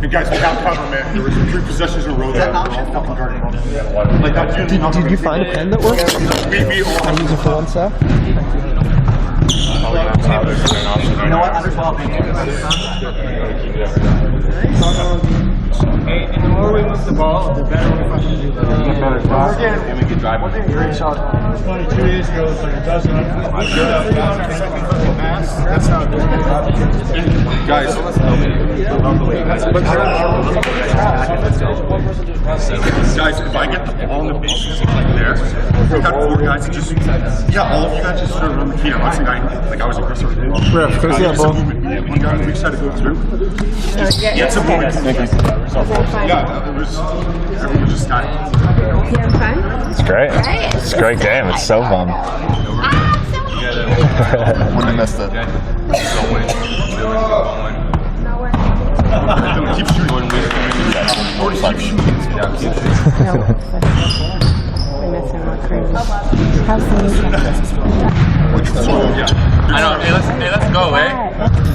Hey guys, we have cover, man. There was 3 possessions in a row there. Did you find a pen that works? We all I'm using for one sec. You know what? Under 12. Hey, and the more we move the ball, the better we fucking do. And we can drive one. Great shot. 2 days ago, it's like a dozen. That's how it is. Guys, if I get the ball in the bases like there, we had 4 guys that just, all of you guys just sort of run the key. I'm not saying I was aggressive. One guy on the weak side to go through. It's a moment. Yeah, everyone was just got it. You have fun? It's great. It's a great game. It's so fun. When I missed it. Keep shooting. Keep shooting. We're missing more crews. Have some I know. Hey, let's go, eh?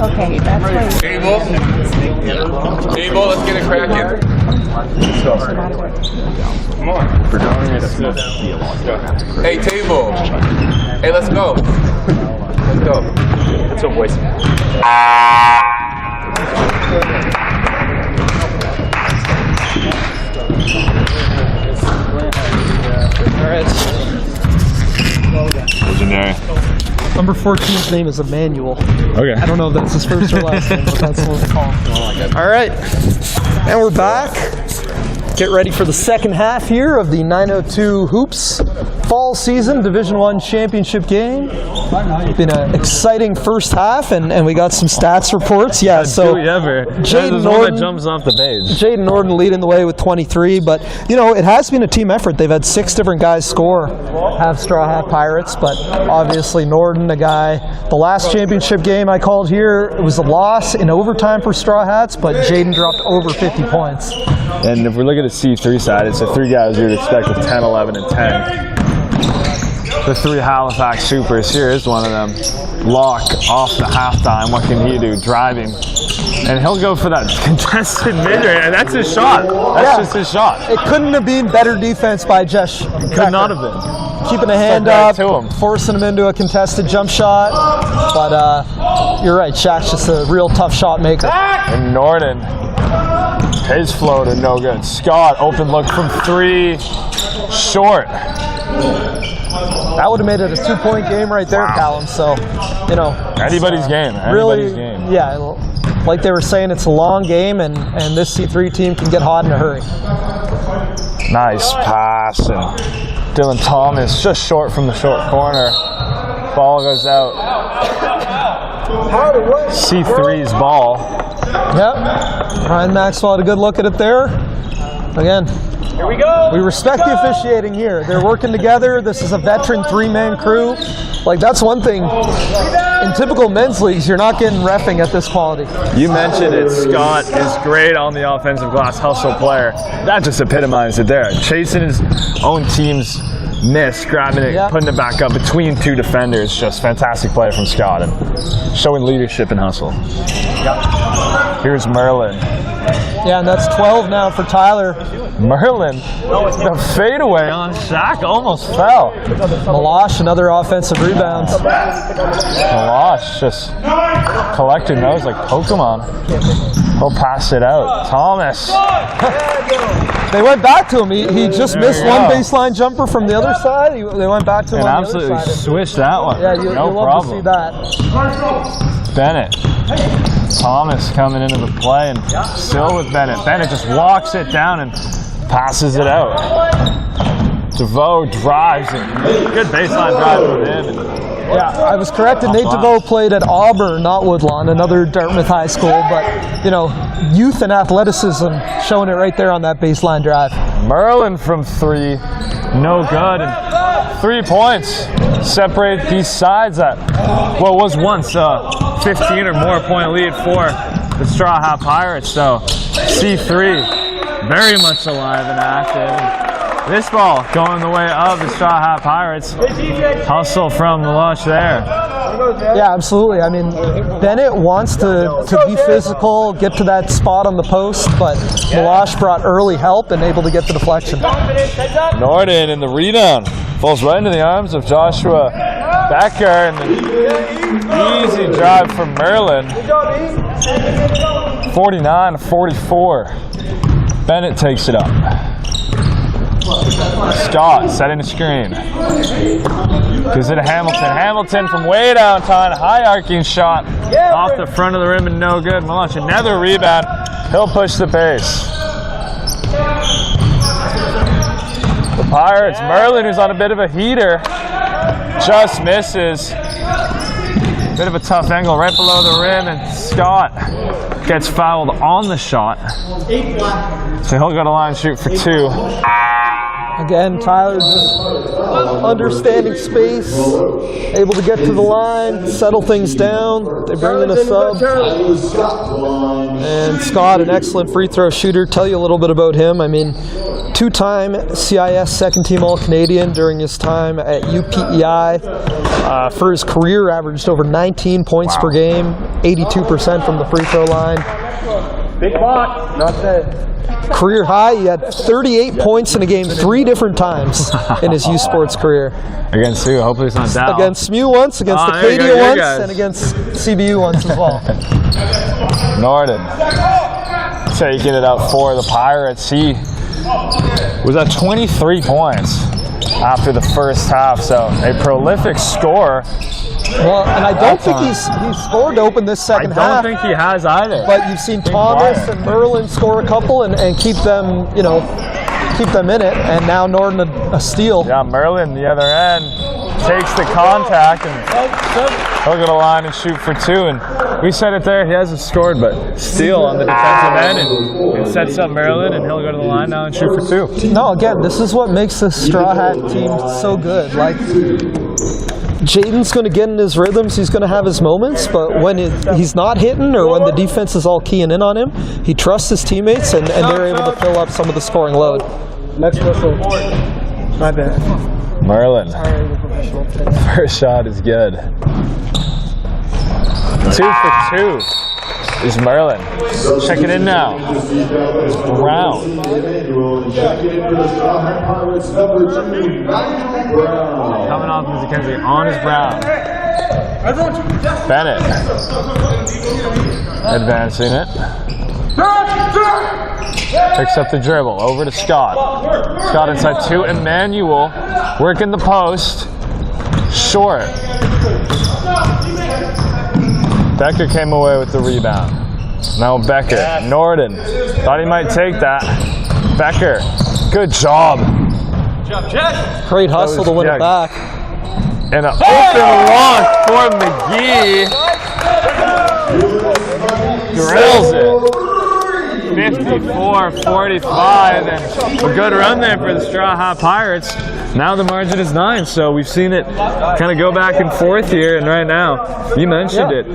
Okay, that's right. Abel, let's get it cracking. Come on. Hey, table. Hey, let's go. Let's go. Let's go, boys. Legendary. Number 14's name is Emmanuel. Okay. I don't know if that's his first or last name, but that's what we call him. All right, and we're back. Get ready for the second half here of the 902 Hoops fall season Division I championship game. Been an exciting first half, and we got some stats reports. Yeah, so Jaden Norton jumps off the page. Jaden Norton leading the way with 23, but you know it has been a team effort. They've had 6 different guys score, have Strawhat Pirates, but obviously Norton, a guy. The last championship game I called here, it was a loss in overtime for Strawhats, but Jaden dropped over 50 points. And if we look at the C3 side, it's the 3 guys you would expect with 10, 11, and 10. The 3 Halifax Supers. Here is one of them. Lock off the halftime. What can he do? Drive him. And he'll go for that contested mid-range. And that's his shot. That's just his shot. It couldn't have been better defense by Jesh. Could not have been. Keeping a hand up, forcing him into a contested jump shot. But you're right, Shaq's just a real tough shot maker. And Norton, his floater, no good. Scott, open look from 3, short. That would have made it a 2-point game right there, Callum. So, you know. Anybody's game. Really, Anybody's game. yeah. Like they were saying, it's a long game, and this C3 team can get hot in a hurry. Nice pass. And Dylan Thomas just short from the short corner. Ball goes out. C3's ball. Yep. Ryan Maxwell had a good look at it there. Again, Here we go. we respect the officiating here. They're working together. This is a veteran 3-man crew. Like, that's one thing. In typical men's leagues, you're not getting reffing at this quality. You mentioned it. Scott is great on the offensive glass, hustle player. That just epitomized it there. Chasing his own team's miss, grabbing it, putting it back up between 2 defenders. Just fantastic play from Scott and showing leadership and hustle. Here's Merlin. Yeah, and that's 12 now for Tyler. Merlin, the fadeaway on Shaq almost fell. Malash, another offensive rebound. Malash just collecting those like Pokemon. He'll pass it out. Thomas. They went back to him. He just missed one baseline jumper from the other side. They went back to him And on the other absolutely side. swished that one. Yeah, no you'll love problem. to see that. Bennett. Thomas coming into the play and still with Bennett. Bennett just walks it down and passes it out. DeVoe drives it. Good baseline drive from him. Yeah, I was corrected. Nate DeVoe played at Auburn, not Woodlawn, another Dartmouth high school. But, you know, youth and athleticism showing it right there on that baseline drive. Merlin from three, no good. And 3 points separate these sides that, well, was once a 15 or more point lead for the Strawhat Pirates. So C3 very much alive and active. This ball going the way of the Strawhat Pirates. Hustle from the lush there. Yeah, absolutely. I mean, Bennett wants to be physical, get to that spot on the post, but Malash brought early help and able to get the deflection. Norden in the rebound. Falls right into the arms of Joshua Becker, and the easy drive from Merlin. 49-44. Bennett takes it up. Scott setting a screen. Gives it to Hamilton. Hamilton from way downtown. High arcing shot off the front of the rim and no good. Malash another rebound. He'll push the pace. The Pirates, Merlin, who's on a bit of a heater, just misses. Bit of a tough angle right below the rim, and Scott gets fouled on the shot. So he'll go to line and shoot for 2. Again, Tyler just understanding space, able to get to the line, settle things down. They bring in a sub. And Scott, an excellent free throw shooter. Tell you a little bit about him. I mean, 2-time CIS second-team All-Canadian during his time at UPEI. For his career, averaged over 19 points per game, 82% from the free throw line. Big block. Not that. Career high, he had 38 points in a game 3 different times in his U Sports career. Against who? Hopefully it's not Dow. Against SMU once, against Acadia once, and against CBU once as well. Norden taking it up for the Pirates. He was at 23 points after the first half, so a prolific score. Well, and I don't think he's scored to open this second half. I don't think he has either. But you've seen Thomas and Merlin score a couple and keep them, you know, keep them in it. And now Norden a steal. Yeah, Merlin the other end takes the contact and he'll go to line and shoot for 2. And we said it there, he hasn't scored, but steal on the defensive end and sets up Merlin, and he'll go to the line now and shoot for 2. No, again, this is what makes the Strawhat team so good. Like, Jaden's going to get in his rhythms, he's going to have his moments, but when he's not hitting or when the defense is all keying in on him, he trusts his teammates and they're able to fill up some of the scoring load. Next whistle. My bad. Merlin. First shot is good. 2 for 2 is Merlin. Check it in now. Brown. Coming off Mackenzie on his Brown. Bennett. Advancing it. Picks up the dribble. Over to Scott. Scott inside 2. Emmanuel working the post. Short. Becker came away with the rebound. Now Becker. Norden. Thought he might take that. Becker. Good job. Great hustle to win it back. And an open launch for McGee. Drills it. 54-45, and a good run there for the Strawhat Pirates. Now the margin is 9, so we've seen it kind of go back and forth here, and right now, you mentioned it,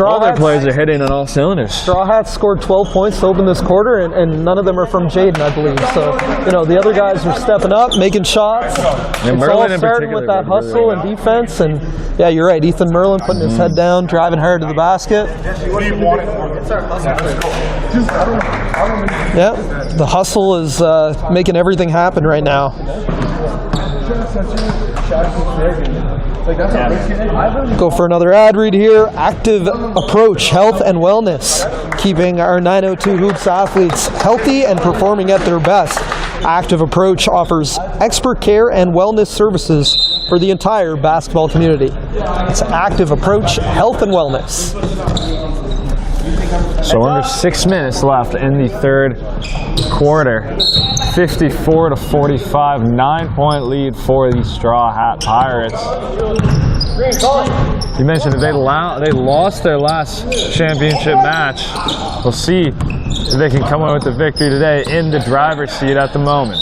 all their players are hitting on all cylinders. Strawhat scored 12 points to open this quarter, and none of them are from Jaden, I believe. So, you know, the other guys are stepping up, making shots. And it's all starting with that hustle and defense, and yeah, you're right, Ethan Merlin putting his head down, driving hard to the basket. What do you want it for? Yeah, the hustle is making everything happen right now. Go for another ad read here. Active Approach Health and Wellness, keeping our 902 Hoops athletes healthy and performing at their best. Active Approach offers expert care and wellness services for the entire basketball community. It's Active Approach Health and Wellness. So under 6 minutes left in the third quarter. 54-45, 9-point lead for the Straw Hat Pirates. You mentioned that they lost their last championship match. We'll see if they can come away with the victory today in the driver's seat at the moment.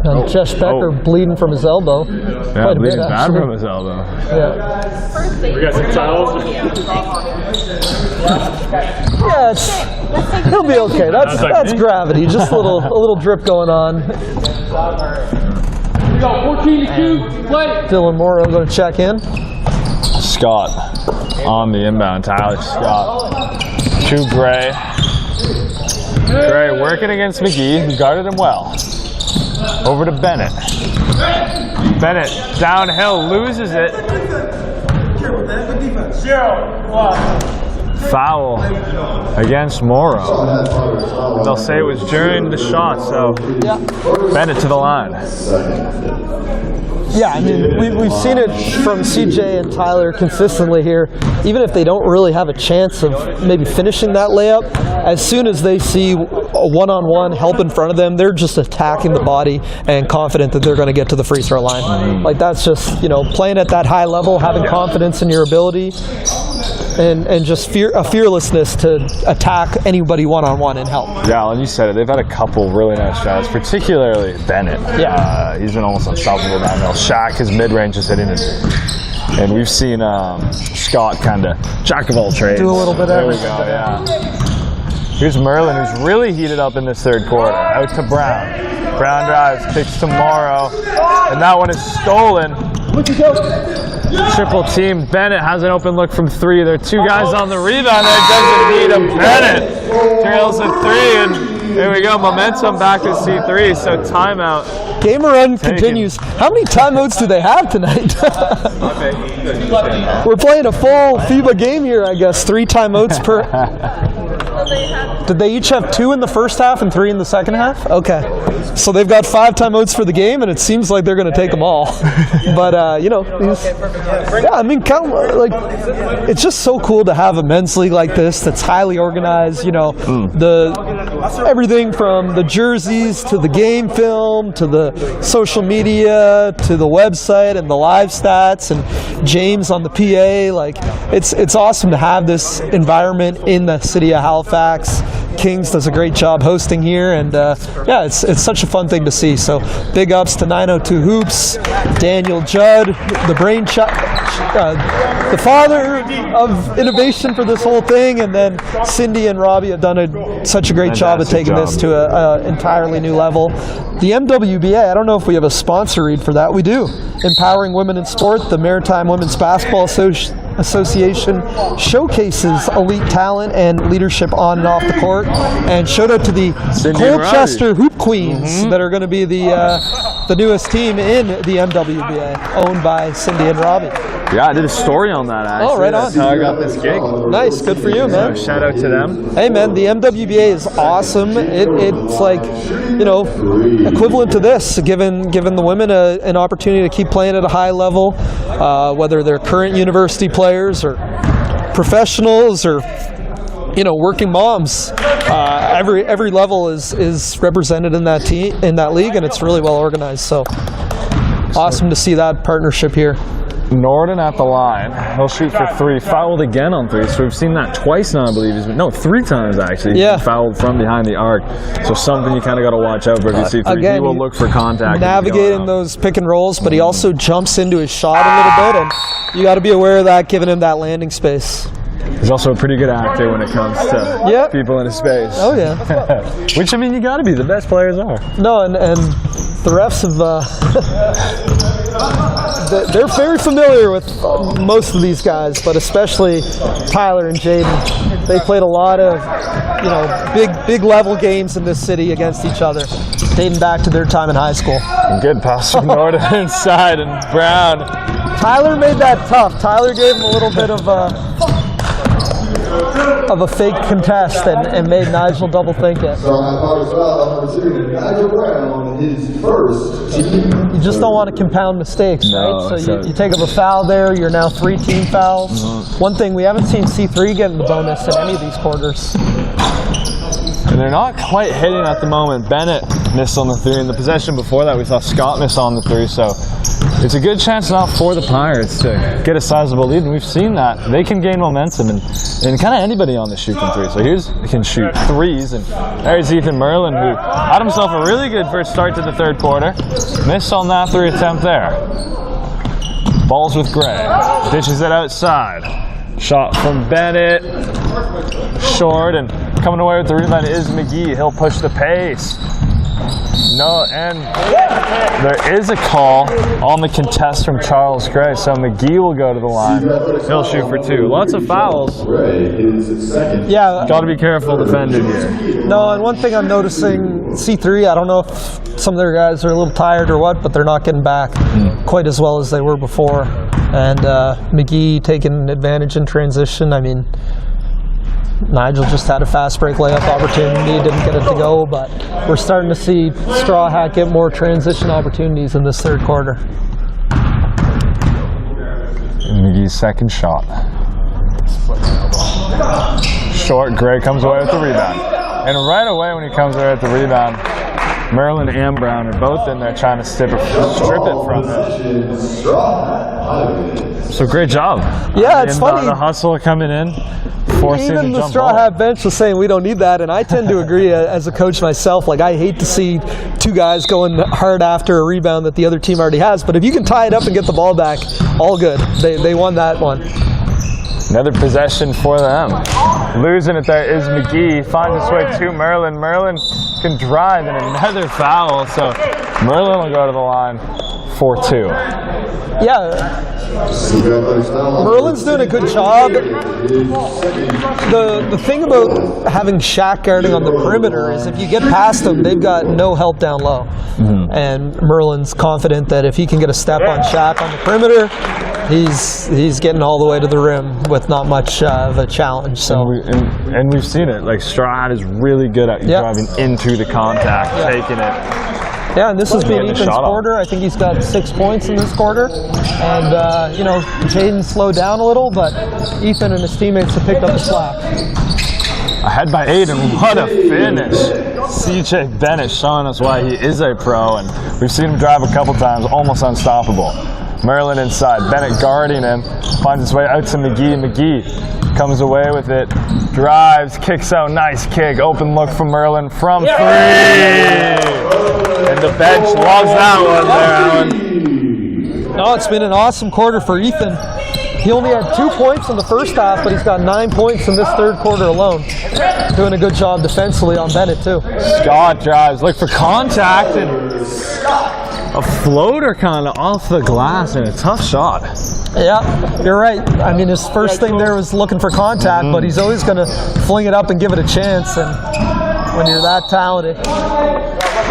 And Josh Becker bleeding from his elbow. Yeah, bleeding bad from his elbow. Yeah. We got some towels. Yeah, he'll be okay. That's gravity. Just a little drip going on. We got 14-2. Play. Dylan Morrow going to check in. Scott on the inbound. Tyler Scott to Gray. Gray working against McGee, who guarded him well. Over to Bennett. Bennett downhill, loses it. Foul against Morrow. They'll say it was during the shot, so Bennett to the line. Yeah, I mean, we've seen it from CJ and Tyler consistently here. Even if they don't really have a chance of maybe finishing that layup, as soon as they see a one-on-one help in front of them, they're just attacking the body and confident that they're going to get to the free throw line. Like, that's just, playing at that high level, having confidence in your ability, and just a fearlessness to attack anybody one-on-one and help. Yeah, and you said it. They've had a couple really nice shots, particularly Bennett. Yeah. He's been almost unstoppable downhill. Shaq, his mid-range is hitting it. And we've seen Scott kind of jack of all trades. Do a little bit of everything. There we go, yeah. Here's Merlin, who's really heated up in this third quarter. Out to Brown. Brown drives, kicks to Morrow. And that one is stolen. Triple team. Bennett has an open look from three. There are two guys on the rebound. There doesn't need him. Bennett trails a three, and there we go. Momentum back to C3. So timeout. Game run continues. How many timeouts do they have tonight? We're playing a full FIBA game here, I guess. 3 timeouts per. Did they each have 2 in the first half and 3 in the second half? Okay. So they've got 5 timeouts for the game, and it seems like they're going to take them all. But, it's just so cool to have a men's league like this that's highly organized. Everything from the jerseys to the game film to the social media to the website and the live stats and James on the PA. Like, it's awesome to have this environment in the city of Halifax. Kings does a great job hosting here, and it's such a fun thing to see. So big ups to 902 Hoops, Daniel Judd, the father of innovation for this whole thing, and then Cindy and Robbie have done such a great job of taking this to an entirely new level. The MWBA, I don't know if we have a sponsor read for that. We do. Empowering Women in Sport, the Maritime Women's Basketball Association showcases elite talent and leadership on and off the court. And shout out to the Colchester Hoop Queens that are going to be the newest team in the MWBA, owned by Cindy and Robbie. Yeah, I did a story on that, actually. Oh, right on. That's how I got this gig. Nice, good for you, man. So shout out to them. Hey, man, the MWBA is awesome. It's like, equivalent to this, giving the women an opportunity to keep playing at a high level, whether they're current university players or professionals or working moms. Every level is represented in that league, and it's really well organized. So awesome to see that partnership here. Norden at the line. He'll shoot for 3. Fouled again on 3. So we've seen that twice now, I believe. 3 times actually. Yeah. Fouled from behind the arc. So something you kind of got to watch out for if you see 3. Again, he will look for contact. Navigating those pick and rolls, but he also jumps into his shot a little bit, and you got to be aware of that, giving him that landing space. He's also a pretty good actor when it comes to people in his space. Oh, yeah. Which, you got to be. The best players are. No, and the refs have they're very familiar with most of these guys, but especially Tyler and Jaden. They played a lot of, big level games in this city against each other, dating back to their time in high school. Good pass from Norton inside, and Brown. Tyler made that tough. Tyler gave him a little bit of a fake contest and made Nigel double think it. You just don't want to compound mistakes, right? So you take up a foul there, you're now 3 team fouls. One thing, we haven't seen C3 get in the bonus in any of these quarters. And they're not quite hitting at the moment. Bennett missed on the 3. In the possession before that, we saw Scott miss on the 3. So it's a good chance now for the Pirates to get a sizable lead. And we've seen that. They can gain momentum. And kind of anybody on the shooting 3. So he can shoot 3s. And there's Ethan Merlin, who had himself a really good first start to the third quarter. Missed on that 3 attempt there. Balls with Gray. Dishes it outside. Shot from Bennett. Short, and coming away with the rebound is McGee. He'll push the pace. No, and there is a call on the contest from Charles Gray, so McGee will go to the line. He'll shoot for 2. Lots of fouls. Yeah. Got to be careful defending here. No, and one thing I'm noticing, C3, I don't know if some of their guys are a little tired or what, but they're not getting back quite as well as they were before. And McGee taking advantage in transition. I mean, Nigel just had a fast break layup opportunity, didn't get it to go, but we're starting to see Straw Hat get more transition opportunities in this third quarter. McGee's second shot. Short, Gray comes away with the rebound. And right away when he comes away with the rebound, Merlin and Brown are both in there trying to strip it from him. So great job. Yeah, it's funny. The hustle coming in. Even the Straw Hat bench was saying we don't need that, and I tend to agree as a coach myself. Like, I hate to see 2 guys going hard after a rebound that the other team already has, but if you can tie it up and get the ball back, all good. They won that one. Another possession for them. Losing it there is McGee. Finds his way to Merlin. Merlin can drive, and another foul, so Merlin will go to the line for 2. Yeah, Merlin's doing a good job. The thing about having Shaq guarding on the perimeter is if you get past them, they've got no help down low. And Merlin's confident that if he can get a step on Shaq on the perimeter, he's getting all the way to the rim with not much of a challenge. So and we've seen it. Like, Straw Hat is really good at driving into the contact, taking it. Yeah, and this has been Ethan's quarter. I think he's got 6 points in this quarter. And, Jaden slowed down a little, but Ethan and his teammates have picked up the slack. Ahead by 8, and what a finish. CJ Bennett showing us why he is a pro, and we've seen him drive a couple times, almost unstoppable. Merlin inside, Bennett guarding him, finds his way out to McGee. McGee comes away with it, drives, kicks out, nice kick, open look from Merlin from 3! And the bench loves that one there, Alan. No, it's been an awesome quarter for Ethan. He only had 2 points in the first half, but he's got 9 points in this third quarter alone. Doing a good job defensively on Bennett, too. Scott drives, look for contact, and a floater kind of off the glass, and a tough shot. Yeah, you're right. I mean, his first thing there was looking for contact, but he's always going to fling it up and give it a chance, and when you're that talented.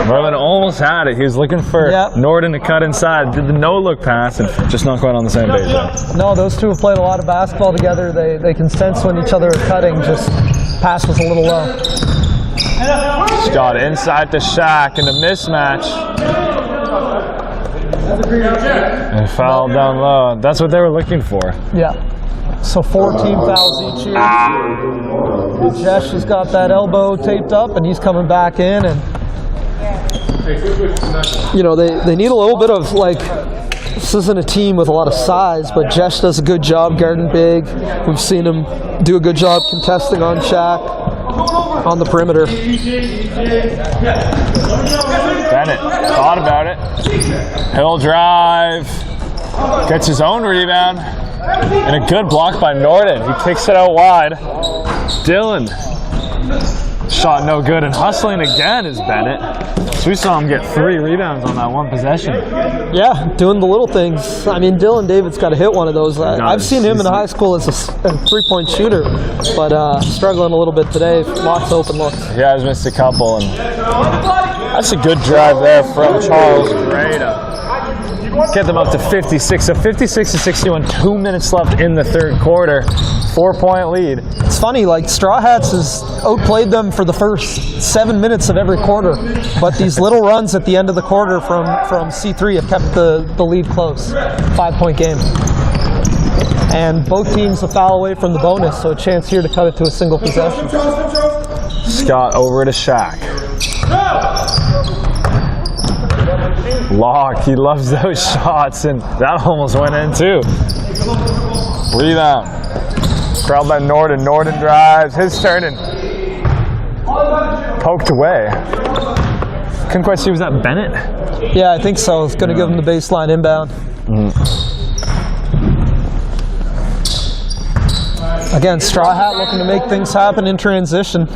Merlin almost had it. He was looking for Norton to cut inside. Did the no-look pass and just not quite on the same page there. No, those two have played a lot of basketball together. They can sense when each other are cutting. Just pass was a little low. Scott inside to Shaq in a mismatch. And foul down low. That's what they were looking for. Yeah. So 4 team fouls each year. Jesh has got that elbow taped up, and he's coming back in, and they need a little bit of, like, this isn't a team with a lot of size, but Jesh does a good job guarding big. We've seen him do a good job contesting on Shaq on the perimeter. Bennett thought about it. He'll drive, gets his own rebound, and a good block by Norton. He kicks it out wide. Dylan Shot no good, and hustling again is Bennett. So we saw him get 3 rebounds on that one possession. Yeah, doing the little things. I mean, Dylan David's got to hit one of those. I've seen him in high school as a 3-point shooter, but struggling a little bit today. Lots of open looks. He has missed a couple, and that's a good drive there from Charles Gray to get them up to 56. So 56-61, 2 minutes left in the third quarter. 4-point lead. It's funny, like Strawhats has outplayed them for the first 7 minutes of every quarter, but these little runs at the end of the quarter from C3 have kept the lead close. 5-point game. And both teams a foul away from the bonus, so a chance here to cut it to a single possession. Scott over to Shaq. Locke, he loves those shots, and that almost went in too. Rebound. Crowd by Norden. Norden drives. His turn and poked away. Couldn't quite see, was that Bennett? Yeah, I think so. It's going to give him the baseline inbound. Again, Strawhat looking to make things happen in transition.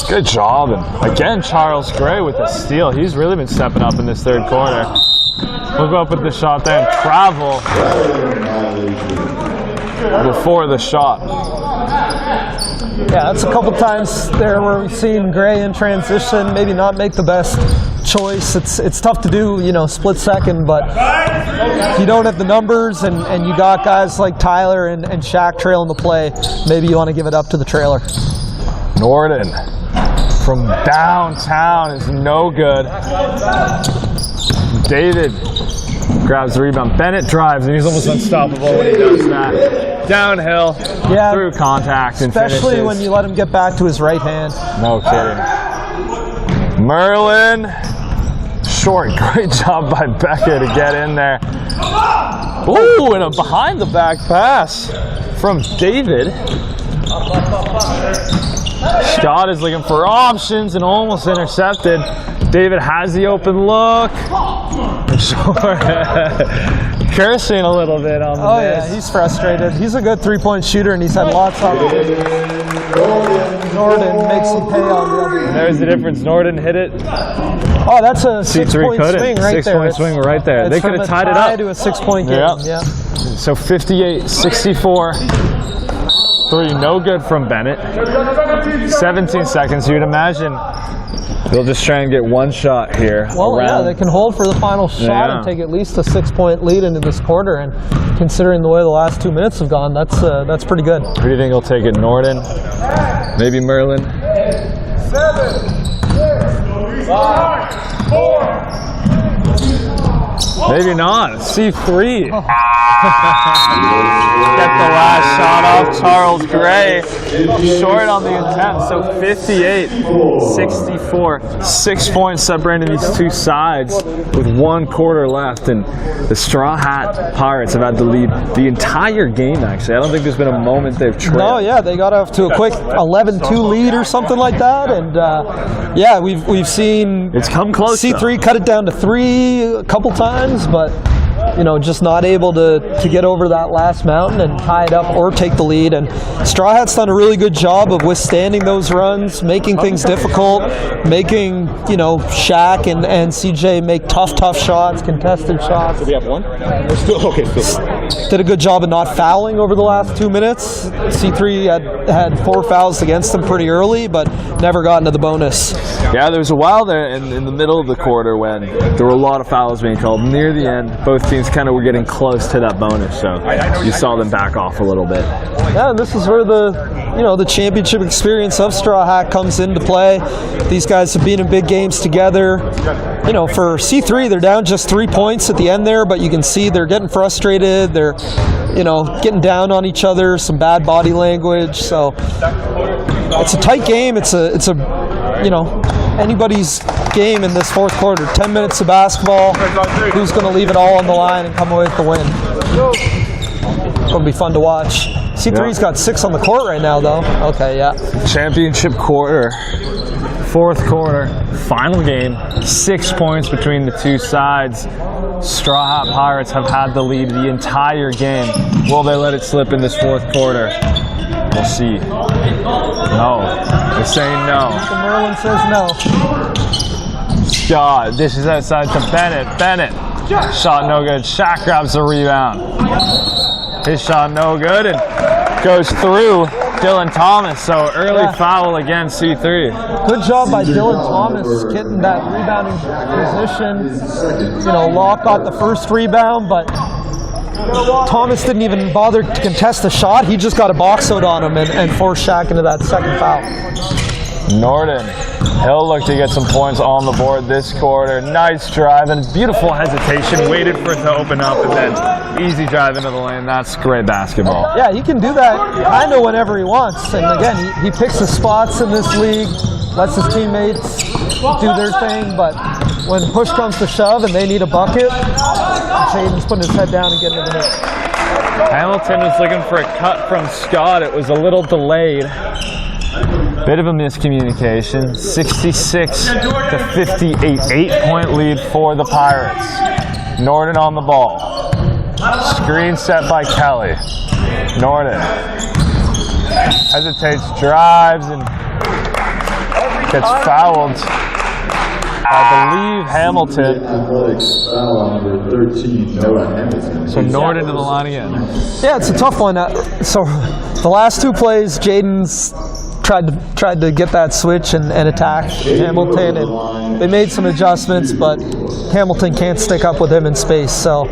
Good job. And again, Charles Gray with a steal. He's really been stepping up in this third quarter. We'll go up with the shot there and travel before the shot. Yeah, that's a couple times there where we've seen Gray in transition maybe not make the best choice. It's tough to do, you know, split second, but if you don't have the numbers and you got guys like Tyler and Shaq trailing the play, maybe you want to give it up to the trailer. Norden from downtown is no good. David grabs the rebound. Bennett drives, and he's almost unstoppable when he does that. Downhill, through contact, and especially finishes. when you let him get back to his right hand. No kidding. Merlin, short. Great job by Becca to get in there. Ooh, and a behind-the-back pass from David. Scott is looking for options and almost intercepted. David has the open look. Cursing a little bit on the miss. Yeah, he's frustrated. He's a good 3-point shooter, and he's had lots of opportunities. Norden makes him pay on the other. And there's the difference. Norden hit it. Oh, that's a 6-point swing right there. 6-point swing right there. They could have tied it up. To a 6-point game. Yeah. So 58-64. 3, no good from Bennett. 17 seconds. You'd imagine they'll just try and get one shot here. Well, yeah, they can hold for the final shot and take at least a 6-point lead into this quarter. And considering the way the last 2 minutes have gone, that's pretty good. Who do you think will take it? Norden? Maybe Merlin? 7, 6, 5, 4. Maybe not. C3. Get the last shot off Charles Gray. Short on the attempt. So 58-64. 6 points separating these two sides with 1 quarter left. And the Strawhat Pirates have had the lead the entire game, actually. I don't think there's been a moment they've trailed. No, yeah, they got off to a quick 11-2 lead or something like that. And yeah, we've seen it's come close. C3 cut it down to 3 a couple times, but you know, just not able to get over that last mountain and tie it up or take the lead. And Strawhat's done a really good job of withstanding those runs, making things difficult, making, you know, Shaq and CJ make tough shots, contested shots. Do we have one? We're still okay. Did a good job of not fouling over the last 2 minutes. C3 had 4 fouls against them pretty early, but never got into the bonus. Yeah, there was a while there in the middle of the quarter when there were a lot of fouls being called. Near the end, both teams kind of were getting close to that bonus, so you saw them back off a little bit. Yeah, and this is where the championship experience of Strawhat comes into play. These guys have been in big games together. You know, for C3, they're down just 3 points at the end there, but you can see they're getting frustrated. They're, you know, getting down on each other, some bad body language. So it's a tight game. It's a you know, anybody's game in this fourth quarter. 10 minutes of basketball. Who's going to leave it all on the line and come away with the win? It's going to be fun to watch. C3's got 6 on the court right now, though. Okay, yeah. Championship quarter, fourth quarter, final game. 6 points between the two sides. Strawhat Pirates have had the lead the entire game. Will they let it slip in this fourth quarter? We'll see. No. They're saying no. Merlin says no. Scott dishes outside to Bennett. Bennett. Shot no good. Shaq grabs the rebound. His shot no good and goes through Dylan Thomas. So early foul against C3. Good job by Dylan Thomas getting that rebounding position. You know, Locke got the first rebound, but Thomas didn't even bother to contest the shot. He just got a box out on him and forced Shaq into that second foul. Norden, he'll look to get some points on the board this quarter. Nice drive and beautiful hesitation. Waited for it to open up and then easy drive into the lane. That's great basketball. Yeah, he can do that kind of whenever he wants. And again, he picks his spots in this league, lets his teammates do their thing, but when push comes to shove and they need a bucket, Jaden's putting his head down and getting to the hoop. Hamilton was looking for a cut from Scott. It was a little delayed. Bit of a miscommunication. 66 to 58. 8-point lead for the Pirates. Norden on the ball. Screen set by Kelly. Norden hesitates, drives, and gets fouled. I believe Hamilton. So Norden to the line again. Yeah, it's a tough one. So the last two plays, Jaden's tried to get that switch and attack Hamilton, and they made some adjustments, but Hamilton can't stick up with him in space. So,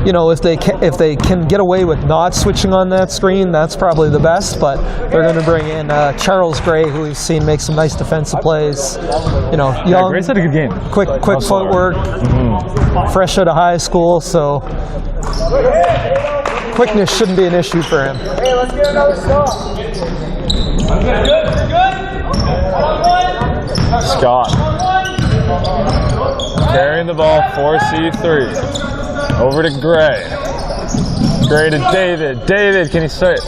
you know, if they can get away with not switching on that screen, that's probably the best. But they're going to bring in Charles Gray, who we've seen make some nice defensive plays. You know, young, Gray's had a good game. Quick footwork, fresh out of high school, so quickness shouldn't be an issue for him. Hey, let's get another stop. Scott carrying the ball for C3. Over to Gray. Gray to David. David, can he start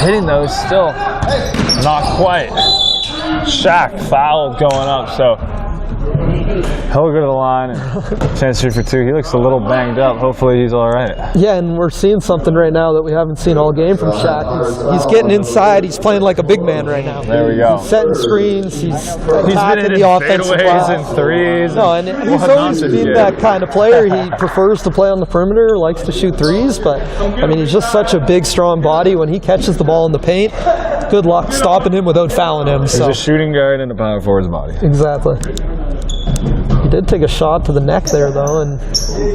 hitting those? Still not quite. Shaq fouled going up, so he'll go to the line and chance to shoot for two. He looks a little banged up. Hopefully he's all right. Yeah, and we're seeing something right now that we haven't seen all game from Shaq. He's getting inside. He's playing like a big man right now. There we go. He's setting screens. He's been attacking the offensive fadeaways and threes. No, and he's always been that kind of player. He prefers to play on the perimeter, likes to shoot threes, but I mean, he's just such a big, strong body. When he catches the ball in the paint, good luck stopping him without fouling him. He's a shooting guard in a power forward's body. Exactly. He did take a shot to the neck there, though, and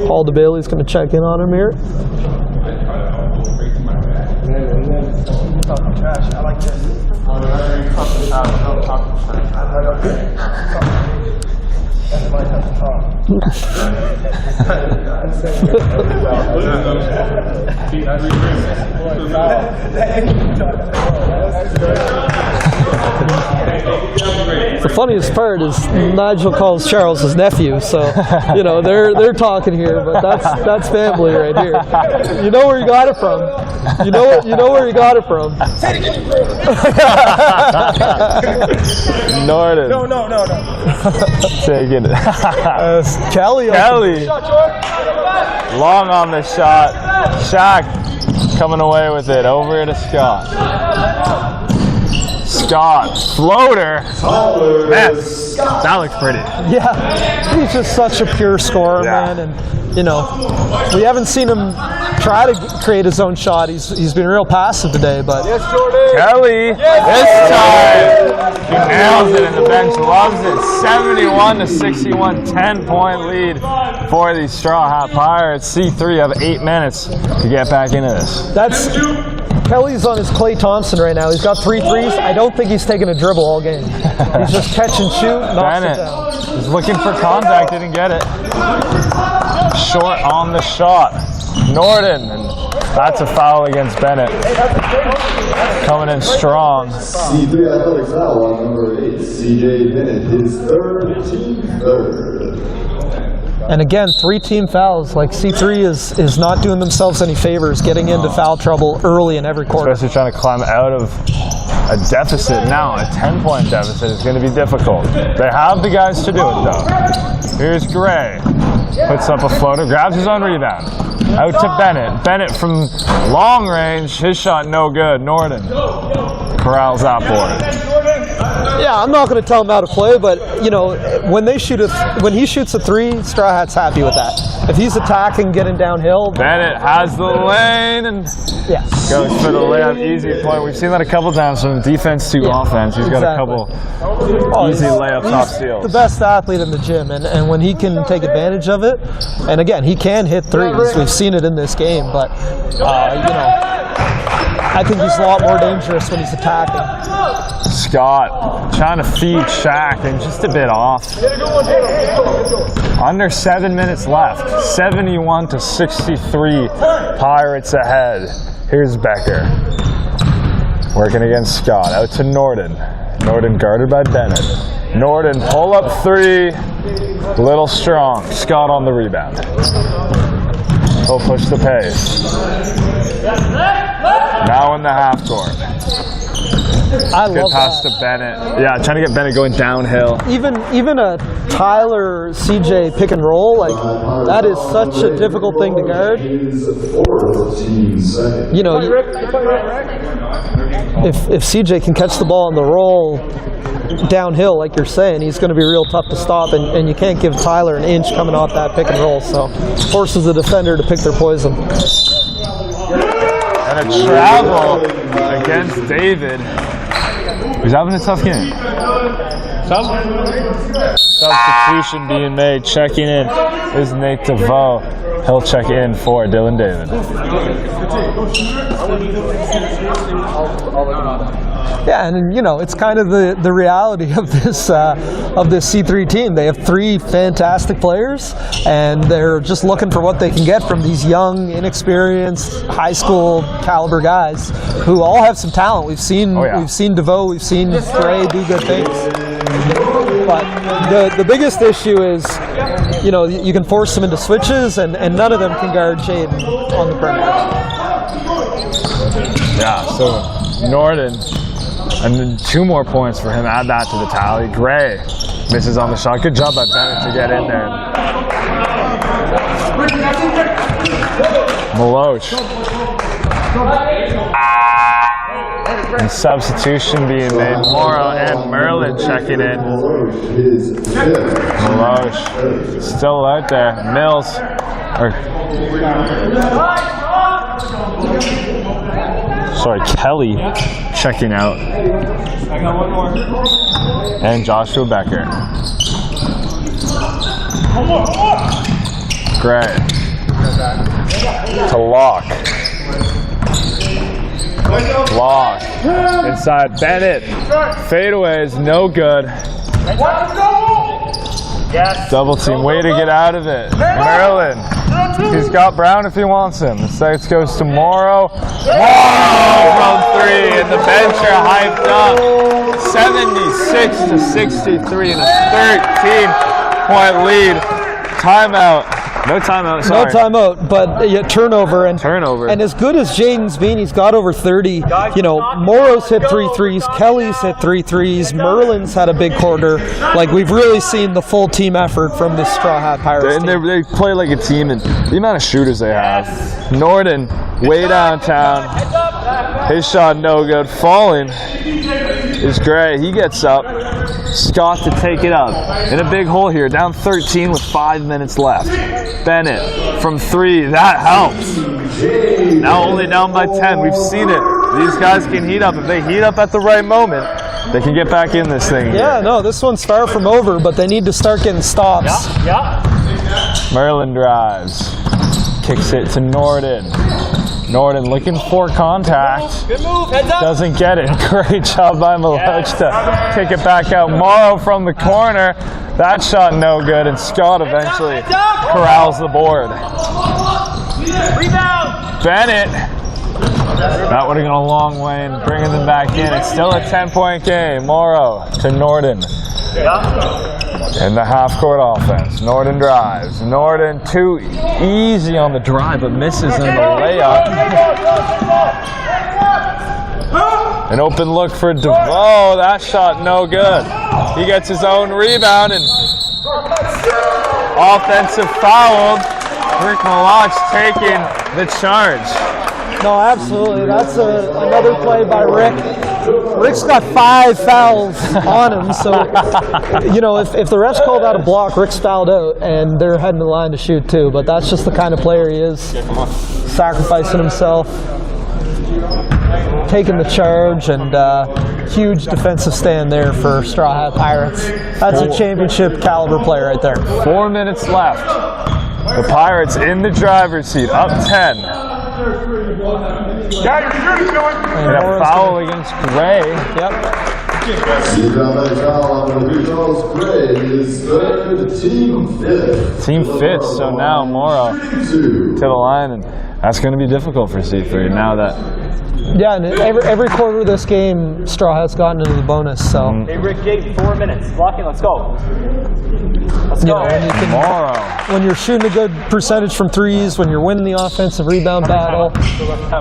Paul DeBailey's going to check in on him here. I like this. The funniest part is Nigel calls Charles his nephew, so you know they're talking here, but that's family right here. You know where you got it from. You know where you got it from. Norden. No. Taking it. Kelly. Long on the shot. Shaq coming away with it. Over to Scott. Scott, floater. Man, that looks pretty. Yeah, he's just such a pure scorer, man, and you know, we haven't seen him try to create his own shot. He's been real passive today, but Kelly, this time he nails it, and the bench loves it. 71 to 61, 10-point lead for the Straw Hat Pirates. C3 have 8 minutes to get back into this. Kelly's on his Klay Thompson right now. He's got 3 threes. I don't think he's taken a dribble all game. He's just catch and shoot, knocks it down. He's looking for contact, didn't get it. Short on the shot. Norden, and that's a foul against Bennett. Coming in strong. C3 athletic foul on number 8, CJ Bennett, his team third. And again, 3 team fouls. Like C3 is not doing themselves any favors getting into foul trouble early in every quarter. Especially trying to climb out of a deficit now. A 10-point deficit is going to be difficult. They have the guys to do it, though. Here's Gray. Puts up a floater, grabs his own rebound. Out to Bennett. Bennett from long range. His shot no good. Norden. corrals that board. Yeah, I'm not going to tell him how to play, but you know, when he shoots a three, Straw Hat's happy with that. If he's attacking, getting downhill, Bennett has the lane and goes for the layup, easy point. We've seen that a couple times from defense to offense. He's got a couple easy layups off steals. The best athlete in the gym, and when he can take advantage of it, and again, he can hit threes. We've seen it in this game, but you know, I think he's a lot more dangerous when he's attacking. Scott trying to feed Shaq and just a bit off. Under 7 minutes left. 71-63. Pirates ahead. Here's Becker. Working against Scott. Out to Norden. Norden guarded by Bennett. Norden pull up three. Little strong. Scott on the rebound. He'll push the pace. Now in the half court. I Good love pass that. to Bennett. Yeah, trying to get Bennett going downhill. Even a Tyler CJ pick and roll, like that is such a difficult thing to guard. You know, if CJ can catch the ball on the roll downhill, like you're saying, he's going to be real tough to stop, and you can't give Tyler an inch coming off that pick and roll. So forces the defender to pick their poison. And a travel against David. He's having a tough game. Substitution being made. Checking in is Nate DeVoe. He'll check in for Dylan David. Yeah, and you know, it's kind of the reality of this C3 team. They have three fantastic players, and they're just looking for what they can get from these young, inexperienced, high school caliber guys who all have some talent. We've seen DeVoe, we've seen Gray do good things. But the biggest issue is, you know, you can force them into switches, and none of them can guard Jaden on the perimeter. Yeah, so Norden, and then 2 more points for him. Add that to the tally. Gray misses on the shot. Good job by Bennett to get in there. Maloche. And substitution being made. Morrow and Merlin checking in. Maloche still out there. Mills. Kelly checking out. And Joshua Becker. Gray. To Locke. Locke. Inside Bennett. Fadeaway is no good. Double team. Way to get out of it. Maryland. He's got Brown if he wants him. The six goes to Morrow. Morrow from 3, and the bench are hyped up. 76-63 and a 13-point lead. Timeout. No timeout, sorry. No timeout, but yeah, turnover. And as good as Jaden's been, he's got over 30. You know, Morrow's hit 3 threes, Kelly's hit 3 threes, Merlin's had a big quarter. Like, we've really seen the full team effort from this Straw Hat Pirates team. They play like a team, and the amount of shooters they have. Norden, way downtown. His shot no good. Falling is Gray. He gets up. Scott to take it up. In a big hole here. Down 13 with 5 minutes left. Bennett from 3. That helps. Now only down by 10. We've seen it. These guys can heat up. If they heat up at the right moment, they can get back in this thing. Yeah, no, this one's far from over, but they need to start getting stops. Merlin drives. Kicks it to Norden. Norden looking for contact. Good move, heads up. Doesn't get it. Great job by Maloche to kick it back out. Morrow from the corner. That shot no good, and Scott eventually corrals the board. Rebound. Bennett. That would have gone a long way in bringing them back in. It's still a 10-point game. Morrow to Norden. In the half-court offense, Norden drives. Norden too easy on the drive, but misses in the layup. An open look for DeVoe. That shot no good. He gets his own rebound and offensive foul. Rick Maloche taking the charge. No, absolutely. That's another play by Rick. Rick's got 5 fouls on him, so you know if the refs called out a block, Rick's fouled out, and they're heading to the line to shoot too. But that's just the kind of player he is, sacrificing himself, taking the charge, and huge defensive stand there for Straw Hat Pirates. That's a championship caliber player right there. 4 minutes left. The Pirates in the driver's seat, up 10. And a foul against Gray. Yep. Team fifth, so now Morrow to the line, and that's going to be difficult for C3 now that. Yeah, and every quarter of this game, Straw Hat's gotten into the bonus. So. Hey Rick, Jake, 4 minutes. Lock in, let's go. Let's go. Morrow. When you're shooting a good percentage from threes, when you're winning the offensive rebound battle,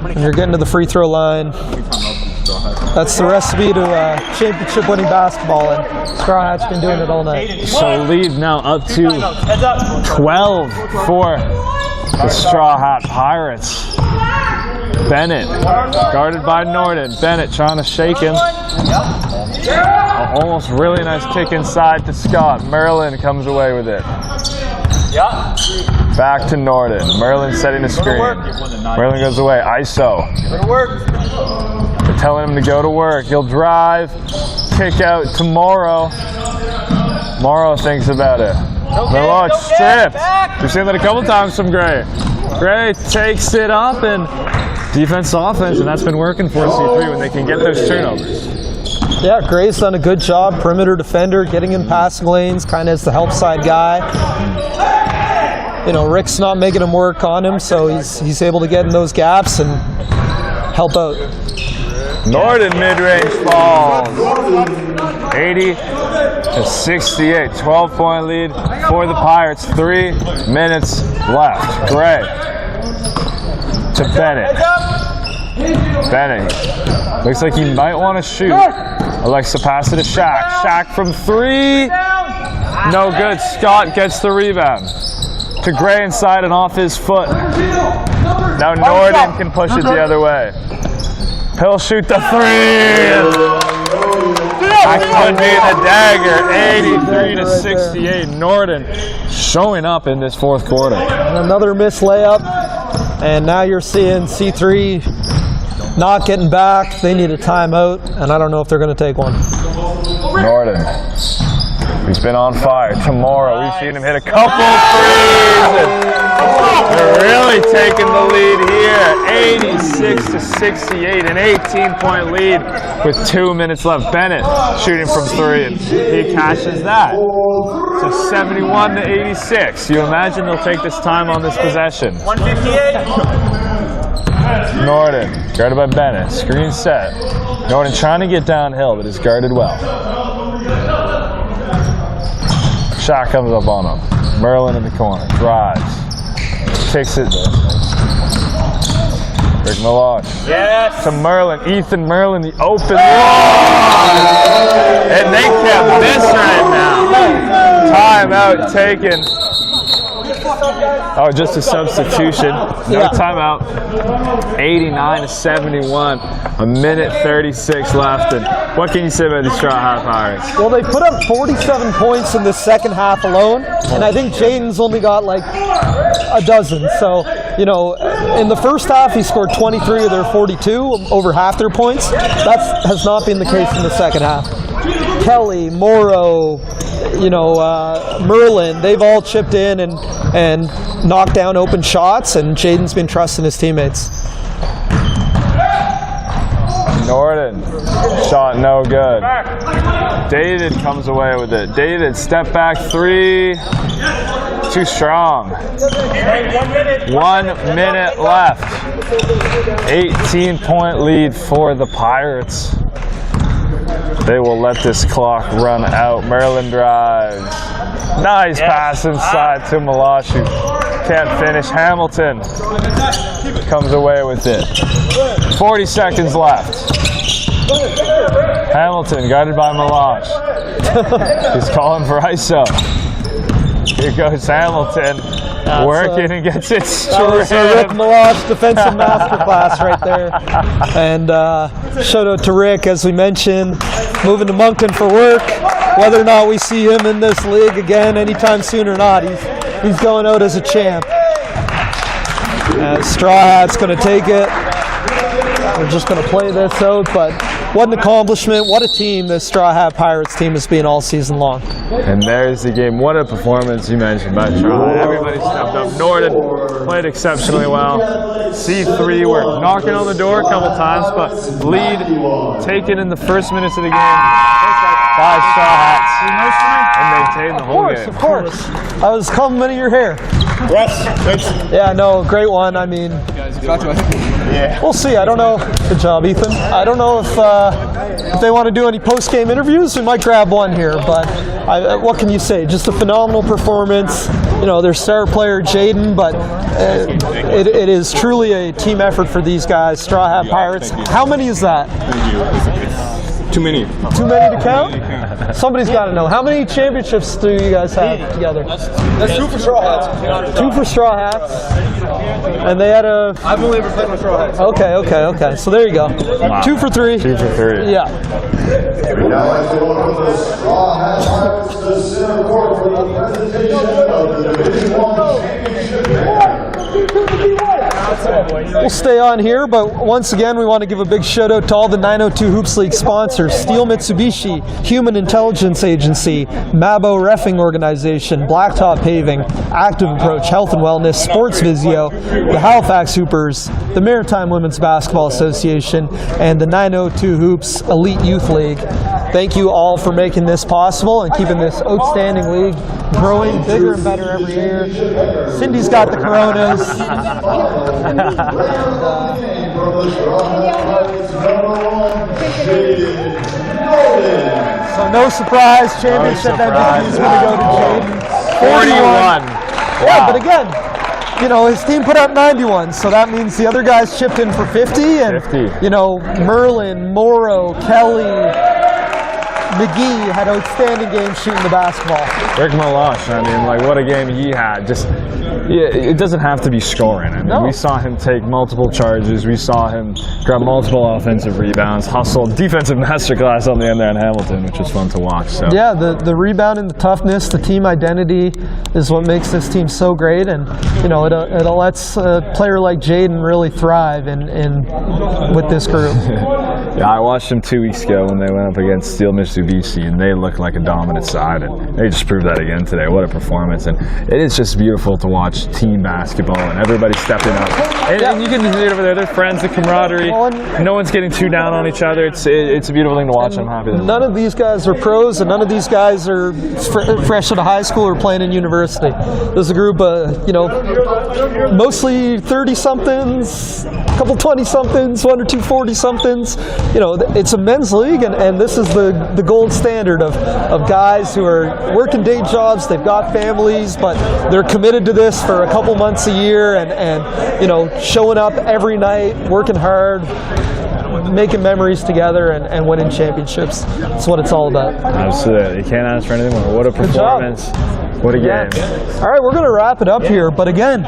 when you're getting to the free throw line, that's the recipe to championship-winning basketball, and Straw Hat's been doing it all night. So lead now up to 12 for the Straw Hat Pirates. Bennett, guarded by Norden. Bennett trying to shake him. Almost really nice kick inside to Scott. Merlin comes away with it. Back to Norden. Merlin setting the screen. Merlin goes away. ISO. They're telling him to go to work. He'll drive. Kick out to Morrow. Morrow thinks about it. Malott stripped. We've seen that a couple times from Gray. Gray takes it up, and defense, offense, and that's been working for C3 when they can get those turnovers. Yeah, Gray's done a good job, perimeter defender, getting in passing lanes, kind of as the help side guy. You know, Rick's not making him work on him, so he's able to get in those gaps and help out. Norden mid-range falls. 80-68, 12-point lead for the Pirates. 3 minutes left. Gray to Bennett. Bennett looks like he might want to shoot. Alexa pass it to Shaq. Shaq from 3. No good. Scott gets the rebound. To Gray inside and off his foot. Now Norden can push it the other way. He'll shoot the 3. That could be the dagger. 83-68. Norden showing up in this fourth quarter. And another missed layup. And now you're seeing C3 not getting back. They need a timeout, and I don't know if they're going to take one. Norden. He's been on fire. Tomorrow, we've seen him hit a couple threes. They're really taking the lead here. 86-68, an 18-point lead with 2 minutes left. Bennett shooting from 3, and he cashes that. So 71-86. You imagine they'll take this time on this possession. 158. Norden, guarded by Bennett. Screen set. Norden trying to get downhill, but is guarded well. Shot comes up on him. Merlin in the corner. Drives. Takes it. Rick Malott. Yes. To Merlin. Ethan Merlin, the open one. And they kept this right now. Timeout taken. Oh, just a substitution. No timeout. 89-71. A minute 36 left. And what can you say about these Straw Hat Pirates? Well, they put up 47 points in the second half alone, and I think Jaden's only got like a dozen. So, you know, in the first half, he scored 23 of their 42, over half their points. That has not been the case in the second half. Kelly, Morrow, you know, Merlin, they've all chipped in and knocked down open shots, and Jaden's been trusting his teammates. Norden, shot no good. David comes away with it. David, step back 3. Too strong. 1 minute left. 18-point lead for the Pirates. They will let this clock run out. Merlin drives. Nice pass inside to Malashi. Can't finish. Hamilton comes away with it. 40 seconds left. Hamilton guarded by Malash. He's calling for ISO. Here goes Hamilton. working and gets it That was Rick Melosh defensive masterclass right there. And shout out to Rick, as we mentioned, moving to Moncton for work. Whether or not we see him in this league again anytime soon or not, he's going out as a champ. Strawhat's going to take it. We're just going to play this out, but what an accomplishment, what a team this Straw Hat Pirates team has been all season long. And there's the game. What a performance you mentioned by Straw Hat. Everybody stepped up. Norden played exceptionally well. C3 were knocking on the door a couple times, but lead taken in the first minutes of the game by Straw Hats. And maintained the whole game. Of course. I was complimenting your hair. Yeah, no, great one. I mean, we'll see. I don't know. Good job, Ethan. I don't know if they want to do any post-game interviews. We might grab one here, but what can you say? Just a phenomenal performance. You know, their star player, Jaden, but it is truly a team effort for these guys, Straw Hat Pirates. How many is that? Too many. Too many to count? Somebody's got to know. How many championships do you guys have together? That's 2 for Straw Hats. 2 for Straw Hats. And they had a... I've only ever played with Straw Hats. Okay. So there you go. Wow. 2 for 3. 2 for 3. Yeah. We'd now like to welcome the Straw Hat Pirates to center court for the presentation of the Division I Championship banner. We'll stay on here, but once again, we want to give a big shout out to all the 902 Hoops League sponsors: Steel Mitsubishi, Human Intelligence Agency, Mabo Reffing Organization, Blacktop Paving, Active Approach Health and Wellness, Sports Visio, the Halifax Hoopers, the Maritime Women's Basketball Association, and the 902 Hoops Elite Youth League. Thank you all for making this possible and keeping this outstanding league growing bigger and better every year. Cindy's got the Coronas. So no surprise, championship MVP is going to go to Jaden. 41. Yeah, but again, you know, his team put up 91, so that means the other guys chipped in for 50. And, 50. you know, Merlin, Morrow, Kelly, McGee had outstanding games shooting the basketball. Rick Melosh, I mean, like, what a game he had. Just, yeah, it doesn't have to be scoring. I mean, we saw him take multiple charges. We saw him grab multiple offensive rebounds, hustle, defensive masterclass on the end there in Hamilton, which was fun to watch. So. Yeah, the rebounding, the toughness, the team identity is what makes this team so great. And, you know, it lets a player like Jaden really thrive with this group. Yeah, I watched them 2 weeks ago when they went up against Steel Mitsubishi, and they looked like a dominant side, and they just proved that again today. What a performance. And it is just beautiful to watch team basketball and everybody stepping up. And you can see it over there. They're friends, the camaraderie. No one's getting too down on each other. It's a beautiful thing to watch. I'm happy. None of these guys are pros, and none of these guys are fresh out of high school or playing in university. There's a group of, you know, mostly 30-somethings, a couple 20-somethings, 1 or 2 40-somethings. You know, it's a men's league, and this is the gold standard of guys who are working day jobs. They've got families, but they're committed to this for a couple months a year, and you know, showing up every night, working hard, making memories together, and winning championships. That's what it's all about. Absolutely. You can't ask for anything more. What a performance. What a game. All right, we're going to wrap it up here. But again,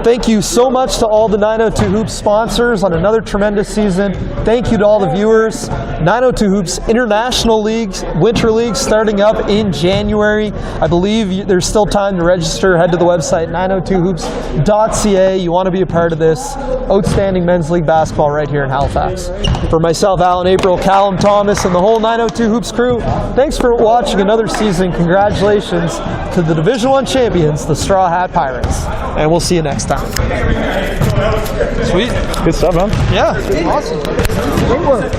thank you so much to all the 902 Hoops sponsors on another tremendous season. Thank you to all the viewers. 902 Hoops International Leagues, Winter League starting up in January. I believe there's still time to register. Head to the website, 902hoops.ca. You want to be a part of this outstanding men's league basketball right here in Halifax. For myself, Alan April, Callum Thomas, and the whole 902 Hoops crew, thanks for watching another season. Congratulations to the Division I champions, the Straw Hat Pirates. And we'll see you next time. Sweet. Good stuff, man. Yeah, awesome. Great work.